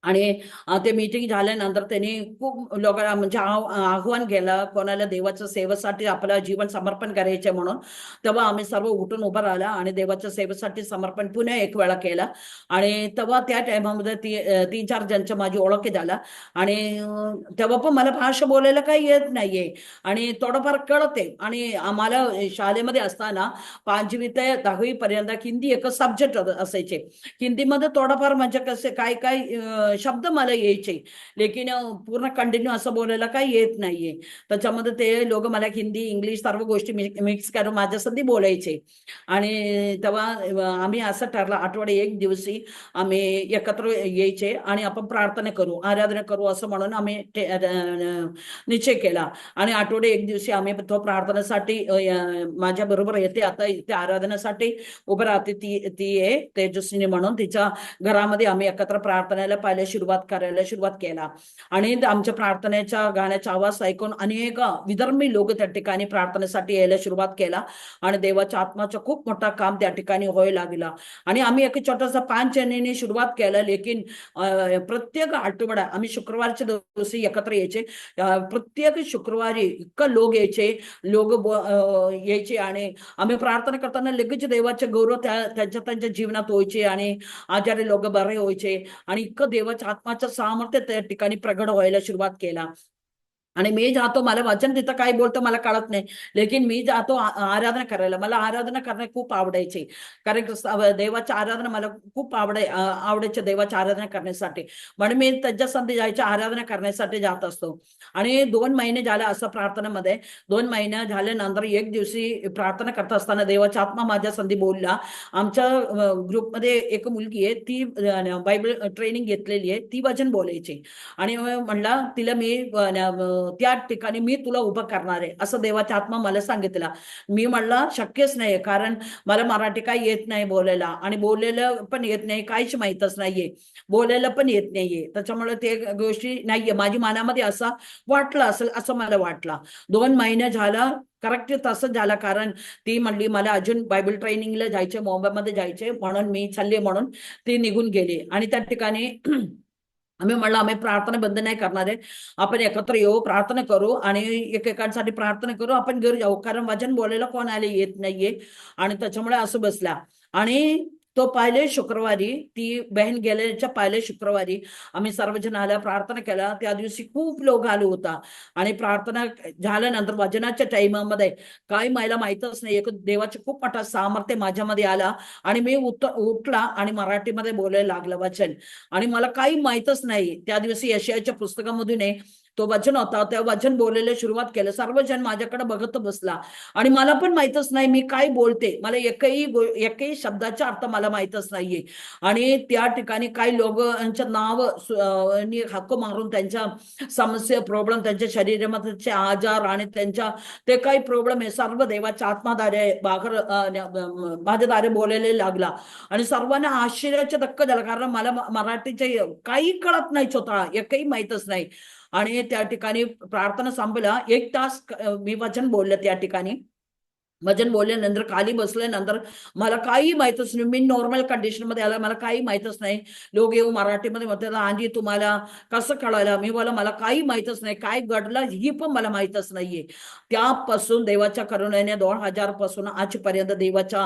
आणि ते मीटिंग झाल्यानंतर त्यांनी खूप लोकांना म्हणजे आव्हान केलं कोणाला देवाच्या सेवेसाठी आपलं जीवन समर्पण करायचे म्हणून. तेव्हा आम्ही सर्व उठून उभं राहिला आणि देवाच्या सेवेसाठी समर्पण पुन्हा एक वेळा केलं. आणि तेव्हा त्या टायमामध्ये 3-4 जणांच्या माझी ओळख झाला. आणि तेव्हा पण मला भाषा बोलायला काही येत नाहीये आणि थोडंफार कळते. आणि आम्हाला शाळेमध्ये असताना 5वी ते 10वी पर्यंत हिंदी एक सब्जेक्ट असायचे. हिंदीमध्ये थोडंफार म्हणजे कसे काय काय शब्द मला यायचे, लेकिन पूर्ण कंटिन्यू असं बोलायला काही येत नाहीये. त्याच्यामध्ये ते लोक मला हिंदी इंग्लिश सर्व गोष्टी मिक्स करून माझ्यासाठी बोलायचे. आणि तेव्हा आम्ही असं ठरलं आठवडे एक दिवशी आम्ही एकत्र यायचे आणि आपण प्रार्थना करू आराधना करू असं म्हणून आम्ही निश्चय केला. आणि आठवडे एक दिवशी आम्ही तो प्रार्थनेसाठी माझ्या बरोबर येते आता इथे आराधनेसाठी उभं राहते ती ती आहे तेजस्विनी म्हणून. तिच्या घरामध्ये आम्ही एकत्र प्रार्थनेला पहिले करायला सुरुवात केला. आणि आमच्या प्रार्थनेच्या गाण्याचा आवाज ऐकून अनेक विधर्मी लोक त्या ठिकाणी प्रार्थनेसाठी यायला सुरुवात केला. आणि देवाच्या आत्माचं खूप मोठा काम त्या ठिकाणी व्हायला लागला. आणि आम्ही एक छोटासा 5 जणांनी सुरुवात केलं, लेकिन प्रत्येक आठवडा आम्ही शुक्रवारच्या दिवशी एकत्र यायचे. प्रत्येक शुक्रवारी इतकं लोक यायचे, यायचे आणि आम्ही प्रार्थना करताना लगेच देवाचे गौरव त्यांच्या त्यांच्या जीवनात व्हायचे आणि आजारी लोक बरे व्हायचे. आणि इतकं देवाच्या आत्माचं सामर्थ्य त्या ठिकाणी प्रगट व्हायला सुरुवात केला. आणि मी जातो मला वचन तिथं काय बोलतं मला कळत नाही, लेकिन मी जातो आराधना करायला. मला आराधना करणे खूप आवडायचे, कारण देवाची आराधना मला खूप आवडायचे देवाची आराधना करण्यासाठी. म्हणून मी त्याच्या संधी जायच्या आराधना करण्यासाठी जात असतो. आणि 2 महिने झाले असं प्रार्थनेमध्ये. 2 महिने झाल्यानंतर एक दिवशी प्रार्थना करत असताना देवाचा आत्मा माझ्या संधी बोलला. आमच्या ग्रुपमध्ये एक मुलगी आहे, ती बायबल ट्रेनिंग घेतलेली आहे, ती वचन बोलायची. आणि म्हणला तिला मी त्या ठिकाणी मी तुला उभं करणार आहे असं देवाचा आत्मा मला सांगितलं. मी म्हणलं शक्यच नाही, कारण मला मराठी काही येत नाही बोलायला आणि बोलायला पण येत नाही, काहीच माहीतच नाहीये, बोलायला पण येत नाहीये. त्याच्यामुळे ते गोष्टी नाहीये माझी मनामध्ये असं वाटलं असेल असं मला वाटलं. 2 महिने झाला करेक्ट तसंच झालं, कारण ती म्हणली मला अजून बायबल ट्रेनिंगला जायचे मुंबईमध्ये जायचे म्हणून मी चालले म्हणून ती निघून गेली. आणि त्या ठिकाणी आम्ही म्हणलं आम्ही प्रार्थना बंद नाही करणार आहे, आपण एकत्र येऊ प्रार्थना करू आणि एकेकांसाठी प्रार्थना करू, आपण घरी जाऊ, कारण वचन बोलायला कोण आले येत नाहीये. आणि त्याच्यामुळे असं बसला. आणि तो पहिले शुक्रवारी ती बहीण गेल्याच्या पहिले शुक्रवारी आम्ही सर्वजण आल्या प्रार्थना केला. त्या दिवशी खूप लोक आले होता. आणि प्रार्थना झाल्यानंतर वचनाच्या टाइममध्ये काय मला माहीतच नाही, एक देवाचे खूप मोठा सामर्थ्य माझ्यामध्ये आला. आणि मी उठला आणि मराठीमध्ये बोलायला लागलं वचन. आणि मला काही माहीतच नाही, त्या दिवशी यशायाच्या पुस्तकामधून तो वचन होता, त्या वचन बोलायला सुरुवात केलं. सर्वजण माझ्याकडे बघत बसला आणि मला पण माहीतच नाही मी काय बोलते, मला एकही शब्दाचा अर्थ मला माहीतच नाहीये. आणि त्या ठिकाणी काही लोकांचं नाव हक्क मारून त्यांच्या समस्या प्रॉब्लेम, त्यांच्या शरीरामध्ये आजार आणि त्यांच्या ते काही प्रॉब्लेम आहे सर्व देवाच्या आत्माद्वारे माझ्याद्वारे बोलायला लागला. आणि सर्वांना आश्चर्याचे धक्का झाला, कारण मला मराठीचे काही कळत नाहीच होता, एकही माहीतच नाही. आणि त्या ठिकाणी प्रार्थना संपला, 1 तास मी वचन बोलले त्या ठिकाणी. वचन बोलल्यानंतर खाली बसल्यानंतर मला काही माहीतच नाही, मी नॉर्मल कंडिशन मध्ये आला, मला काही माहीतच नाही. लोक येऊ मराठीमध्ये म्हणतात आजी तुम्हाला कसं कळालं, मी बोला मला काही माहीतच नाही, काय घडलं ही पण मला माहीतच नाहीये. त्यापासून देवाच्या करुणेने 2000 पासून आजपर्यंत देवाच्या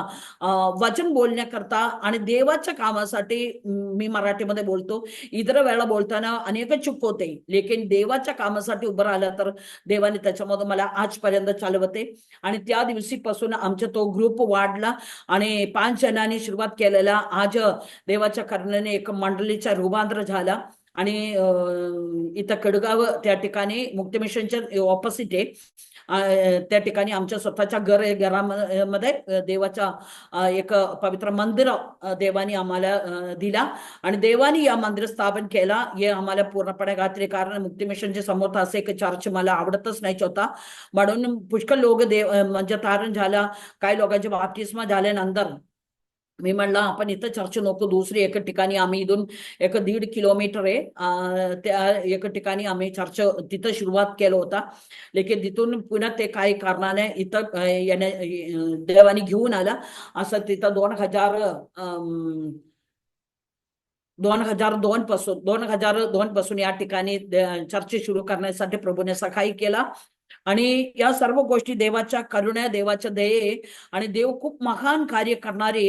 वचन बोलण्याकरता आणि देवाच्या कामासाठी मी मराठीमध्ये बोलतो. इतर वेळा बोलताना अनेक चूक होते, लेकिन देवाच्या कामासाठी उभं राहिलं तर देवाने त्याच्यामध्ये मला आजपर्यंत चालवते. आणि त्या दिवशीपासून आमचा तो ग्रुप वाढला आणि 5 जणांनी सुरुवात केलेला आज देवाच्या करुणेने एक मंडळीचा रूपांतर झाला. आणि इथं कडगाव त्या ठिकाणी मुक्ती मिशनच्या ऑपोजिट आहे, त्या ठिकाणी आमच्या स्वतःच्या घरामध्ये देवाचा एक पवित्र मंदिर देवानी आम्हाला दिला. आणि देवानी या मंदिर स्थापन केला हे आम्हाला पूर्णपणे खात्री, कारण मुक्ती मिशनच्या समोर असं एक चर्च मला आवडतच नाही होता. म्हणून पुष्कळ लोक म्हणजे तारण झाला, काही लोकांचे बाप्तिस्मा झाल्यानंतर मी म्हणलं आपण इथं चर्च नको, दुसरी एक ठिकाणी आम्ही इथून 1.5 किलोमीटर आहे त्या एक ठिकाणी आम्ही चर्च तिथं सुरुवात केलं होता. लेकिन तिथून पुन्हा ते काही कारणाने इथं देवानी घेऊन आला. असं तिथं 2000 2002 पासून या ठिकाणी चर्च सुरू करण्यासाठी प्रभूने सहाय्य केला. आणि या सर्व गोष्टी देवाच्या करुण्या, देवाच्या दये आणि देव खूप महान कार्य करणारे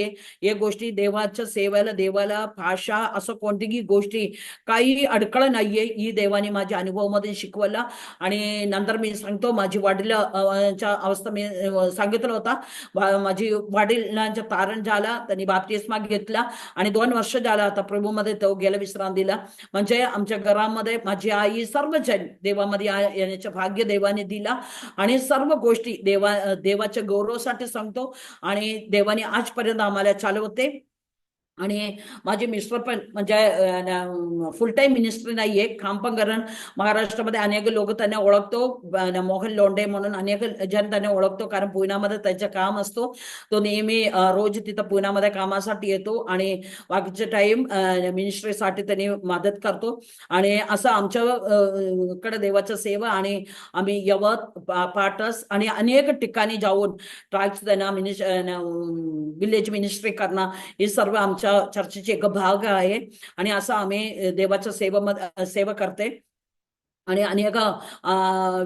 या गोष्टी देवाच्या सेवेला, देवाला भाषा असं कोणतीही गोष्टी काही अडकळ नाहीये, ही देवाने माझ्या अनुभवामध्ये शिकवला. आणि नंतर मी सांगतो, माझी वडिलांच्या अवस्था मी सांगितलं होता. माझी वडिलांच्या तारण झाला, त्यांनी बाप्तिस्मा घेतला आणि 2 वर्ष झाला आता प्रभूमध्ये तो गेला विश्रांतीला. म्हणजे आमच्या घरामध्ये माझी आई सर्वजण देवामध्ये येण्याचे भाग्य देवाने दिला. आणि सर्व गोष्टी देवाच्या गौरवासाठी सांगतो. आणि देवाने आजपर्यंत आम्हाला चालवते. आणि माझे मिस्टर पण म्हणजे फुल टाइम मिनिस्ट्री नाहीये, काम पण करण. महाराष्ट्रामध्ये अनेक लोक त्यांना ओळखतो, मोहन लोंढे म्हणून अनेक जण त्यांना ओळखतो, कारण पुण्यामध्ये त्यांचं काम असतो. तो नेहमी रोज तिथं पुण्यामध्ये कामासाठी येतो आणि बाकीचे टाइम मिनिस्ट्रीसाठी त्यांनी मदत करतो. आणि असं आमच्या कडे देवाच्या सेवा आणि आम्ही यवत, पाटस आणि अनेक ठिकाणी जाऊन ट्रायब्स त्यांना विलेज मिनिस्ट्री करणं, हे सर्व आमच्या चर्चेचे एक भाग आहे. आणि असं आम्ही देवाच्या सेवा करते. आणि अनेक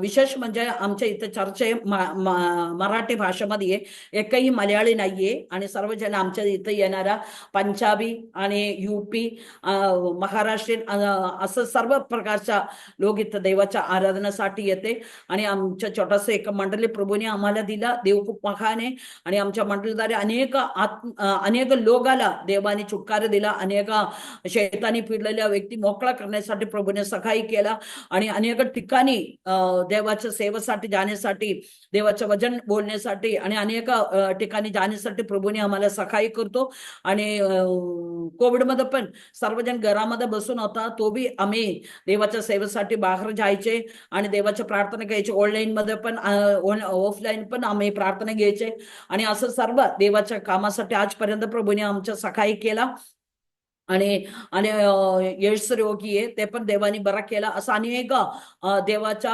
विशेष म्हणजे आमच्या इथे चर्च मराठी भाषेमध्ये एकही मल्याळी नाहीये. आणि सर्वजण आमच्या इथे येणारा पंजाबी आणि युपी, महाराष्ट्रीयन असं सर्व प्रकारच्या लोक इथं देवाच्या आराधनासाठी येते. आणि आमच्या छोटासा एक मंडळी प्रभूने आम्हाला दिला. देव खूप महान आहे. आणि आमच्या मंडळीद्वारे अनेक लोकाला देवाने छुटकारा दिला. अनेक शैतानी पिडलेल्या व्यक्ती मोकळा करण्यासाठी प्रभूने सहाय्य केला. आणि अनेक ठिकाणी देवाच्या सेवेसाठी जाण्यासाठी, देवाचं वचन बोलण्यासाठी आणि अनेक ठिकाणी जाण्यासाठी प्रभूने आम्हाला सहाय्य करतो. आणि कोविडमध्ये पण सर्वजण घरामध्ये बसून होता, तो बी आम्ही देवाच्या सेवेसाठी बाहेर जायचे आणि देवाच्या प्रार्थना घ्यायचे. ऑनलाईन मध्ये पण ऑफलाईन पण आम्ही प्रार्थना घ्यायचे. आणि असं सर्व देवाच्या कामासाठी आजपर्यंत प्रभूने आमच्या सहाय्य केला. आणि आणि येस रोगी आहे, ते पण देवानी बरा केला. असं अनेक देवाचा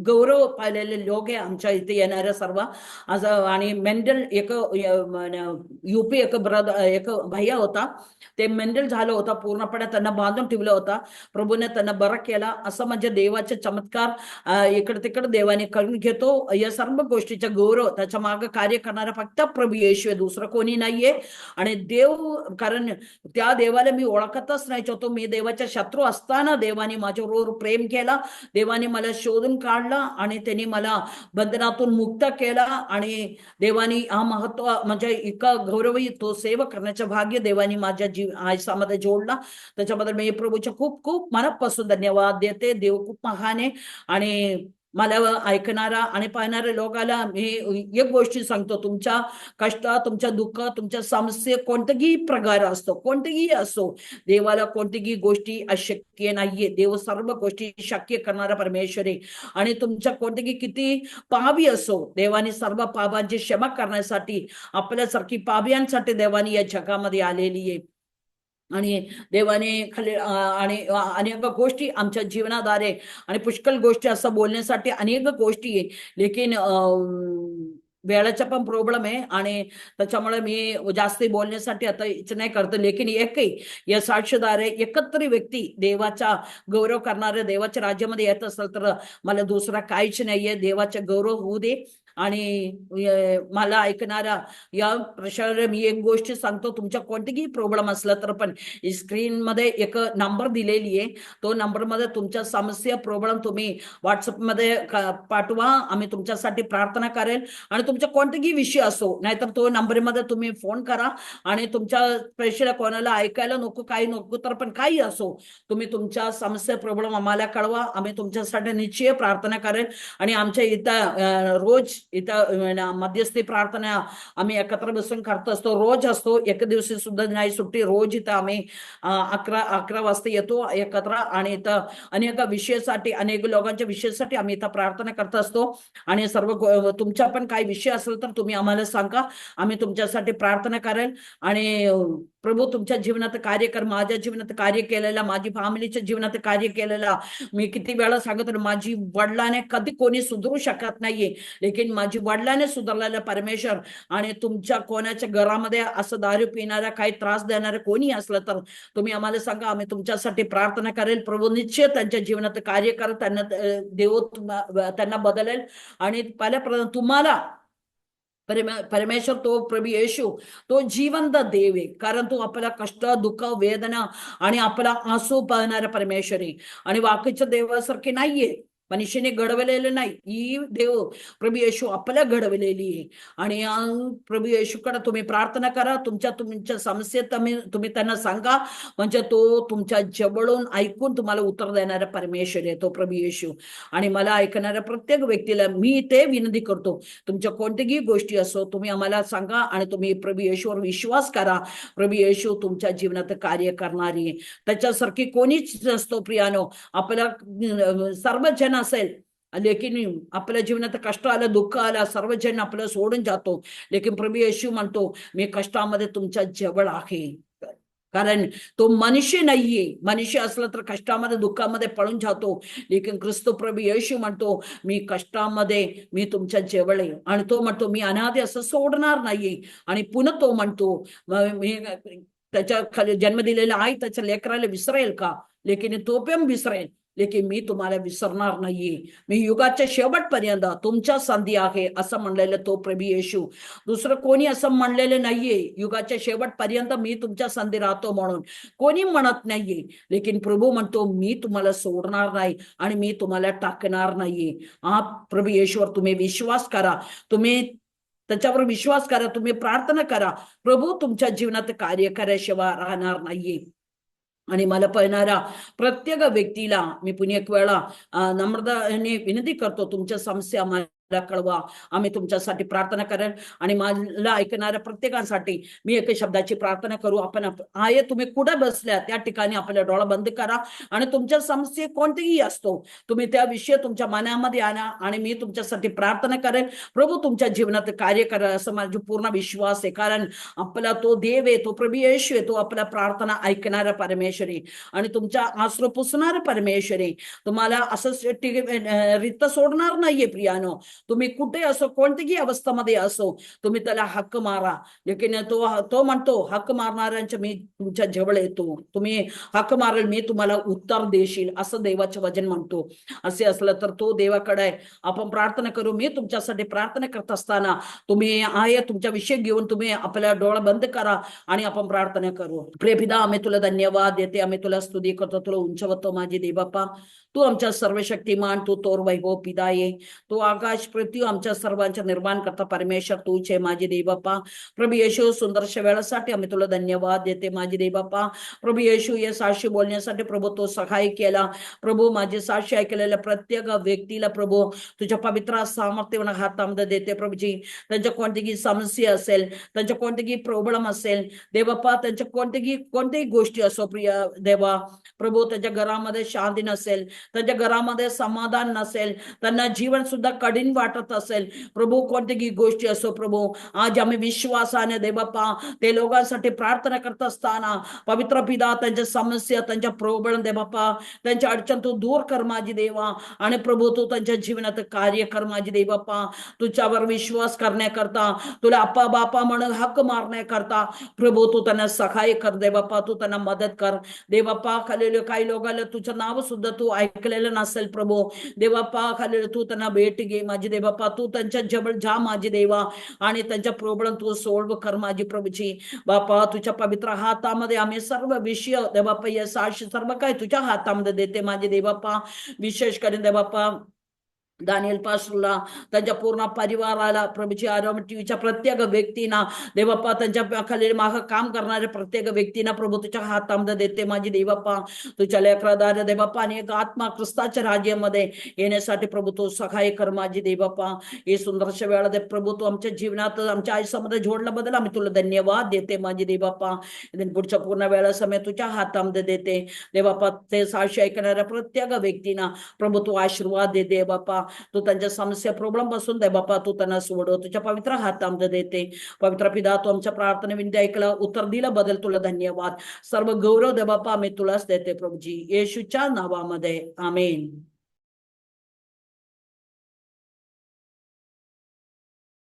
गौरव पाहिलेले लोक आहे आमच्या इथे येणाऱ्या सर्व. असं आणि मेंडल एक युपी एक भैया होता, ते मेंडल झालं होता पूर्णपणे, त्यांना बांधून ठेवलं होता. प्रभूने त्यांना बरा केला. असं म्हणजे देवाचे चमत्कार इकडे तिकडे देवाने करून घेतो. या सर्व गोष्टीचा गौरव, त्याच्या मागे कार्य करणारा फक्त प्रभू येशू आहे, दुसरं कोणी नाहीये. आणि देव, कारण त्या देवाला मी ओळखतच नाही होतो. मी देवाच्या शत्रू असताना देवाने माझ्याबरोबर प्रेम केला. देवाने मला शोधून काढला आणि त्यांनी मला बंधनातून मुक्त केला. आणि देवाने हा महत्व म्हणजे इतका गौरवी तो सेवा करण्याचं भाग्य देवाने माझ्या आयुष्यामध्ये जोडला. त्याच्याबद्दल मी प्रभूचे खूप खूप मनापासून धन्यवाद देते. देव खूप महान आहे. आणि मला ऐकणारा आणि पाहणाऱ्या लोकांना मी एक गोष्टी सांगतो, तुमच्या कष्ट, तुमच्या दुःख, तुमच्या समस्या कोणतेही प्रकार असतो, कोणतेही असो, देवाला कोणतीही गोष्टी अशक्य नाहीये. देव सर्व गोष्टी शक्य करणारा परमेश्वर आहे. आणि तुमच्या कोणतेही किती पापी असो, देवाने सर्व पापांची क्षमा करण्यासाठी, आपल्यासारखी पापियांसाठी देवाने या जगामध्ये आलेली आहे. आणि देवाने खाली आणि अनेक गोष्टी आमच्या जीवनाद्वारे आणि पुष्कळ गोष्टी असं बोलण्यासाठी अनेक गोष्टी आहे. लेकिन वेळाचा पण प्रॉब्लेम आहे आणि त्याच्यामुळे मी जास्त बोलण्यासाठी आता इच्छा नाही करतो. लेकिन एकही या साक्षीदार आहे, एकत्र व्यक्ती देवाचा गौरव करणारे देवाच्या राज्यामध्ये येत असेल तर मला दुसरा काहीच नाहीये. देवाचा गौरव होऊ दे. आणि मला ऐकणारा या प्रश्नावर मी एक गोष्ट सांगतो, तुमच्या कोणतीही प्रॉब्लेम असला तर पण स्क्रीन मध्ये एक नंबर दिलेली आहे, तो नंबर मध्ये तुमच्या समस्या, प्रॉब्लेम तुम्ही व्हॉट्सअप मध्ये पाठवा. आम्ही तुमच्यासाठी प्रार्थना करेल. आणि तुमचा कोणताही विषय असो, नाहीतर तो नंबर मध्ये तुम्ही फोन करा. आणि तुमच्या पैशाला कोणाला ऐकायला नको, काही नको, तर पण काही असो, तुम्ही तुमच्या समस्या, प्रॉब्लेम आम्हाला कळवा. आम्ही तुमच्यासाठी निश्चय प्रार्थना करेल. आणि आमच्या इथं रोज इथं मध्यस्थी प्रार्थना आम्ही एकत्र बसून करत असतो. रोज असतो, एक दिवशी सुद्धा नाही सुट्टी. रोज इथं आम्ही 11 वाजता येतो एकत्र. आणि इथं अनेक विषयासाठी, अनेक लोकांच्या विषयासाठी आम्ही इथं प्रार्थना करत असतो. आणि सर्व तुमचा पण काही विषय असेल तर तुम्ही आम्हाला सांगा, आम्ही तुमच्यासाठी प्रार्थना करेल. आणि प्रभू तुमच्या जीवनात कार्य कर, माझ्या जीवनात कार्य केलेला, माझी फॅमिलीच्या जीवनात कार्य केलेला. मी किती वेळा सांगतो, माझी वडिलाने कधी कोणी सुधरू शकत नाहीये, लेकिन माझी वडिलाने सुधारलेला परमेश्वर. आणि तुमच्या कोणाच्या घरामध्ये असं दारू पिणारा, काही त्रास देणारे कोणी असलं तर तुम्ही आम्हाला सांगा, आम्ही तुमच्यासाठी प्रार्थना करेल. प्रभू निश्चय त्यांच्या जीवनात कार्य कर, त्यांना देव त्यांना बदलेल. आणि पहिल्या तुम्हाला परमेश्वर तो प्रभू येशू तो जिवंत देव आहे, कारण तो आपला कष्ट, दुःख, वेदना आणि आपला आसू पाहणारा परमेश्वर आहे. आणि बाकीच्या देवासारखे नाहीये, मनुष्याने घडवलेलं नाही. ही देव प्रभू येशू आपल्या घडवलेली आहे. आणि प्रभू येशूकडे तुम्ही प्रार्थना करा, तुमच्या समस्येत तुम्ही त्यांना सांगा, म्हणजे तो तुमच्या जवळून ऐकून तुम्हाला उत्तर देणारा परमेश्वर आहे तो प्रभू येशू. आणि मला ऐकणाऱ्या प्रत्येक व्यक्तीला मी ते विनंती करतो, तुमच्या कोणत्याही गोष्टी असो तुम्ही आम्हाला सांगा आणि तुम्ही प्रभू येशूवर विश्वास करा. प्रभू येशू तुमच्या जीवनात कार्य करणारी, त्याच्यासारखी कोणीच नसतो प्रियानो. आपला सर्व जन असेल, लेकिन आपल्या जीवनात कष्ट आलं, दुःख आलं, सर्वजण आपलं सोडून जातो, लेकिन प्रभू येशू म्हणतो मी कष्टामध्ये तुमच्या जवळ आहे. कारण तो मनुष्य नाहीये, मनुष्य असलं तर कष्टामध्ये दुःखामध्ये पळून जातो, लेकिन ख्रिस्त प्रभू येशू म्हणतो मी कष्टामध्ये मी तुमच्या जवळ आहे. आणि तो म्हणतो मी अनादी असं सोडणार नाहीये. आणि पुन्हा तो म्हणतो मी त्याच्या खाली जन्म दिलेला आई त्याच्या लेकराला विसरेल का, लेकिन तो पण विसरेल, लेकिन मी तुम्हाला विसरणार नाहीये. मी युगाच्या शेवटपर्यंत तुमच्या संधी आहे असं म्हणलेलं तो प्रभू येशू. दुसरं कोणी असं म्हणलेलं नाहीये, युगाच्या शेवटपर्यंत मी तुमच्या संधी राहतो म्हणून कोणी म्हणत नाहीये. लेकिन प्रभू म्हणतो मी तुम्हाला सोडणार नाही आणि मी तुम्हाला टाकणार नाहीये. हा प्रभू येशूवर तुम्ही विश्वास करा, तुम्ही त्याच्यावर विश्वास करा, तुम्ही प्रार्थना करा. प्रभू तुमच्या जीवनात कार्य कराशिवाय राहणार नाहीये. आणि मला पाहणारा प्रत्येक व्यक्तीला मी पुन्हा एक वेळा नम्रताने विनंती करतो, तुमच्या समस्या कळवा, आम्ही तुमच्यासाठी प्रार्थना करेल. आणि मला ऐकणाऱ्या प्रत्येकासाठी मी एक शब्दाची प्रार्थना करू. आपण आहे तुम्ही कुठे बसल्या त्या ठिकाणी आपल्या डोळा बंद करा आणि तुमच्या समस्या कोणतीही असतो तुम्ही त्या विषय तुमच्या मनामध्ये आणा आणि मी तुमच्यासाठी प्रार्थना करेल. प्रभू तुमच्या जीवनात कार्य करा असं माझा पूर्ण विश्वास आहे, कारण आपला तो देव आहे, तो प्रभू येशू आहे, तो आपल्या प्रार्थना ऐकणारा परमेश्वर आहे आणि तुमच्या आश्रू पुसणारा परमेश्वर आहे. तुम्हाला असं रिक्त सोडणार नाहीये प्रियानो. तुम्ही कुठे असो, कोणत्याही अवस्थेमध्ये असो, तुम्ही त्याला हक्क मारा. लेकिन तो म्हणतो हक्क मारणाऱ्यांच्या मी तुमच्या जवळ येतो, तुम्ही हक्क मारेल मी तुम्हाला उत्तर देशील, असं देवाचे वचन म्हणतो. असे असलं तर तो देवाकडे आपण प्रार्थना करू. मी तुमच्यासाठी प्रार्थना करत असताना तुम्ही आहे तुमच्या विषय घेऊन तुम्ही आपल्या डोळा बंद करा आणि आपण प्रार्थना करू. प्रिय पिता, आम्ही तुला धन्यवाद देते, आम्ही तुला स्तुती करतो, तुला उंचवतो माझे देवबापा. तू आमच्या सर्वशक्तिमान, तू तोर वैभव पिता आहे, तू आकाश पृथ्वी आमच्या सर्वांच्या निर्माण करता परमेश्वर तूच आहे माझे देवबापा. प्रभू येशू सुंदरशा वेळासाठी आम्ही तुला धन्यवाद देते माझे देवबापा. प्रभू येशू या साक्षी बोलण्यासाठी प्रभू तो सहाय्य केला. प्रभू माझे साक्षी ऐकलेल्या प्रत्येक व्यक्तीला प्रभू तुझ्या पवित्र सामर्थ्य हातामध्ये देते. प्रभूजी त्यांच्या कोणतीही समस्या असेल, त्यांच्या कोणतीही प्रॉब्लेम असेल देवबापा, त्यांच्या कोणत्याही गोष्टी असो प्रिय देवा, प्रभू त्यांच्या घरामध्ये शांती नसेल, त्यांच्या घरामध्ये समाधान नसेल, त्यांना जीवन सुद्धा कठीण वाटत असेल, प्रभू कोणतीही गोष्टी असो प्रभू, आज आम्ही विश्वासाने देवबापा ते लोकांसाठी प्रार्थना करत असताना पवित्र पिता त्यांच्या समस्या, त्यांच्या प्रॉब्लेम देवबापा, त्यांच्या अडचण तू दूर कर माझी देवा. आणि प्रभू तू त्यांच्या जीवनात कार्य कर माझी देवबापा. तुझ्यावर विश्वास करण्याकरता, तुला अप्पा बापा म्हणून हक्क मारण्याकरता प्रभू तू त्यांना सहाय्य कर देवबापा, तू त्यांना मदत कर देवबापा. खालील काही लोकांना तुझं नाव सुद्धा तू ऐकलेलं नसेल प्रभू देवबापा, खालील तू त्यांना भेट घे माझी देवबापा, तू त्यांच्या जवळ जा माझी देवा आणि त्यांच्या प्रॉब्लेम तू सॉल्व्ह कर माझी प्रभूची बापा. तुझ्या पवित्र हातामध्ये आम्ही सर्व विषय देवबापा, या साक्ष सर्व काय तुझ्या हातामध्ये देते माझे देवबापा. विशेष करून देवबापा दानियल पास्टरला, त्यांच्या पूर्ण परिवाराला, प्रभूची आराम टीव्हीच्या प्रत्येक व्यक्तींना देवबापा, त्यांच्या खाली माग काम करणाऱ्या प्रत्येक व्यक्तींना प्रभू तुझ्या हातामध्ये देते माझी देवबापा. तुझ्या लेकरादार देवबापा आणि एक आत्मा ख्रिस्ताच्या राज्यामध्ये येण्यासाठी प्रभू तू सहाय्य कर माझी देवबापा. हे सुंदरशा वेळा दे प्रभू, तू आमच्या जीवनात आमच्या आयुष्यामध्ये जोडल्याबद्दल आम्ही तुला धन्यवाद देते माझी देवबापा. पुढच्या पूर्ण वेळा समय तुझ्या हातामध्ये देते देवबापा. ते साक्षी ऐकणाऱ्या प्रत्येक व्यक्तींना प्रभू तू आशीर्वाद दे देवबापा. तू त्यांच्या समस्या प्रॉब्लेम पासून दे बापा, तू त्यांना सोडव, तुझ्या पवित्र हातामध्ये देते. पवित्र पिता, तू आमच्या प्रार्थना विनंती ऐकलं, उत्तर दिल्याबद्दल तुला धन्यवाद. सर्व गौरव दे बापा, आम्ही तुलाच देते प्रभूजी, येशूच्या नावामध्ये, आमेन.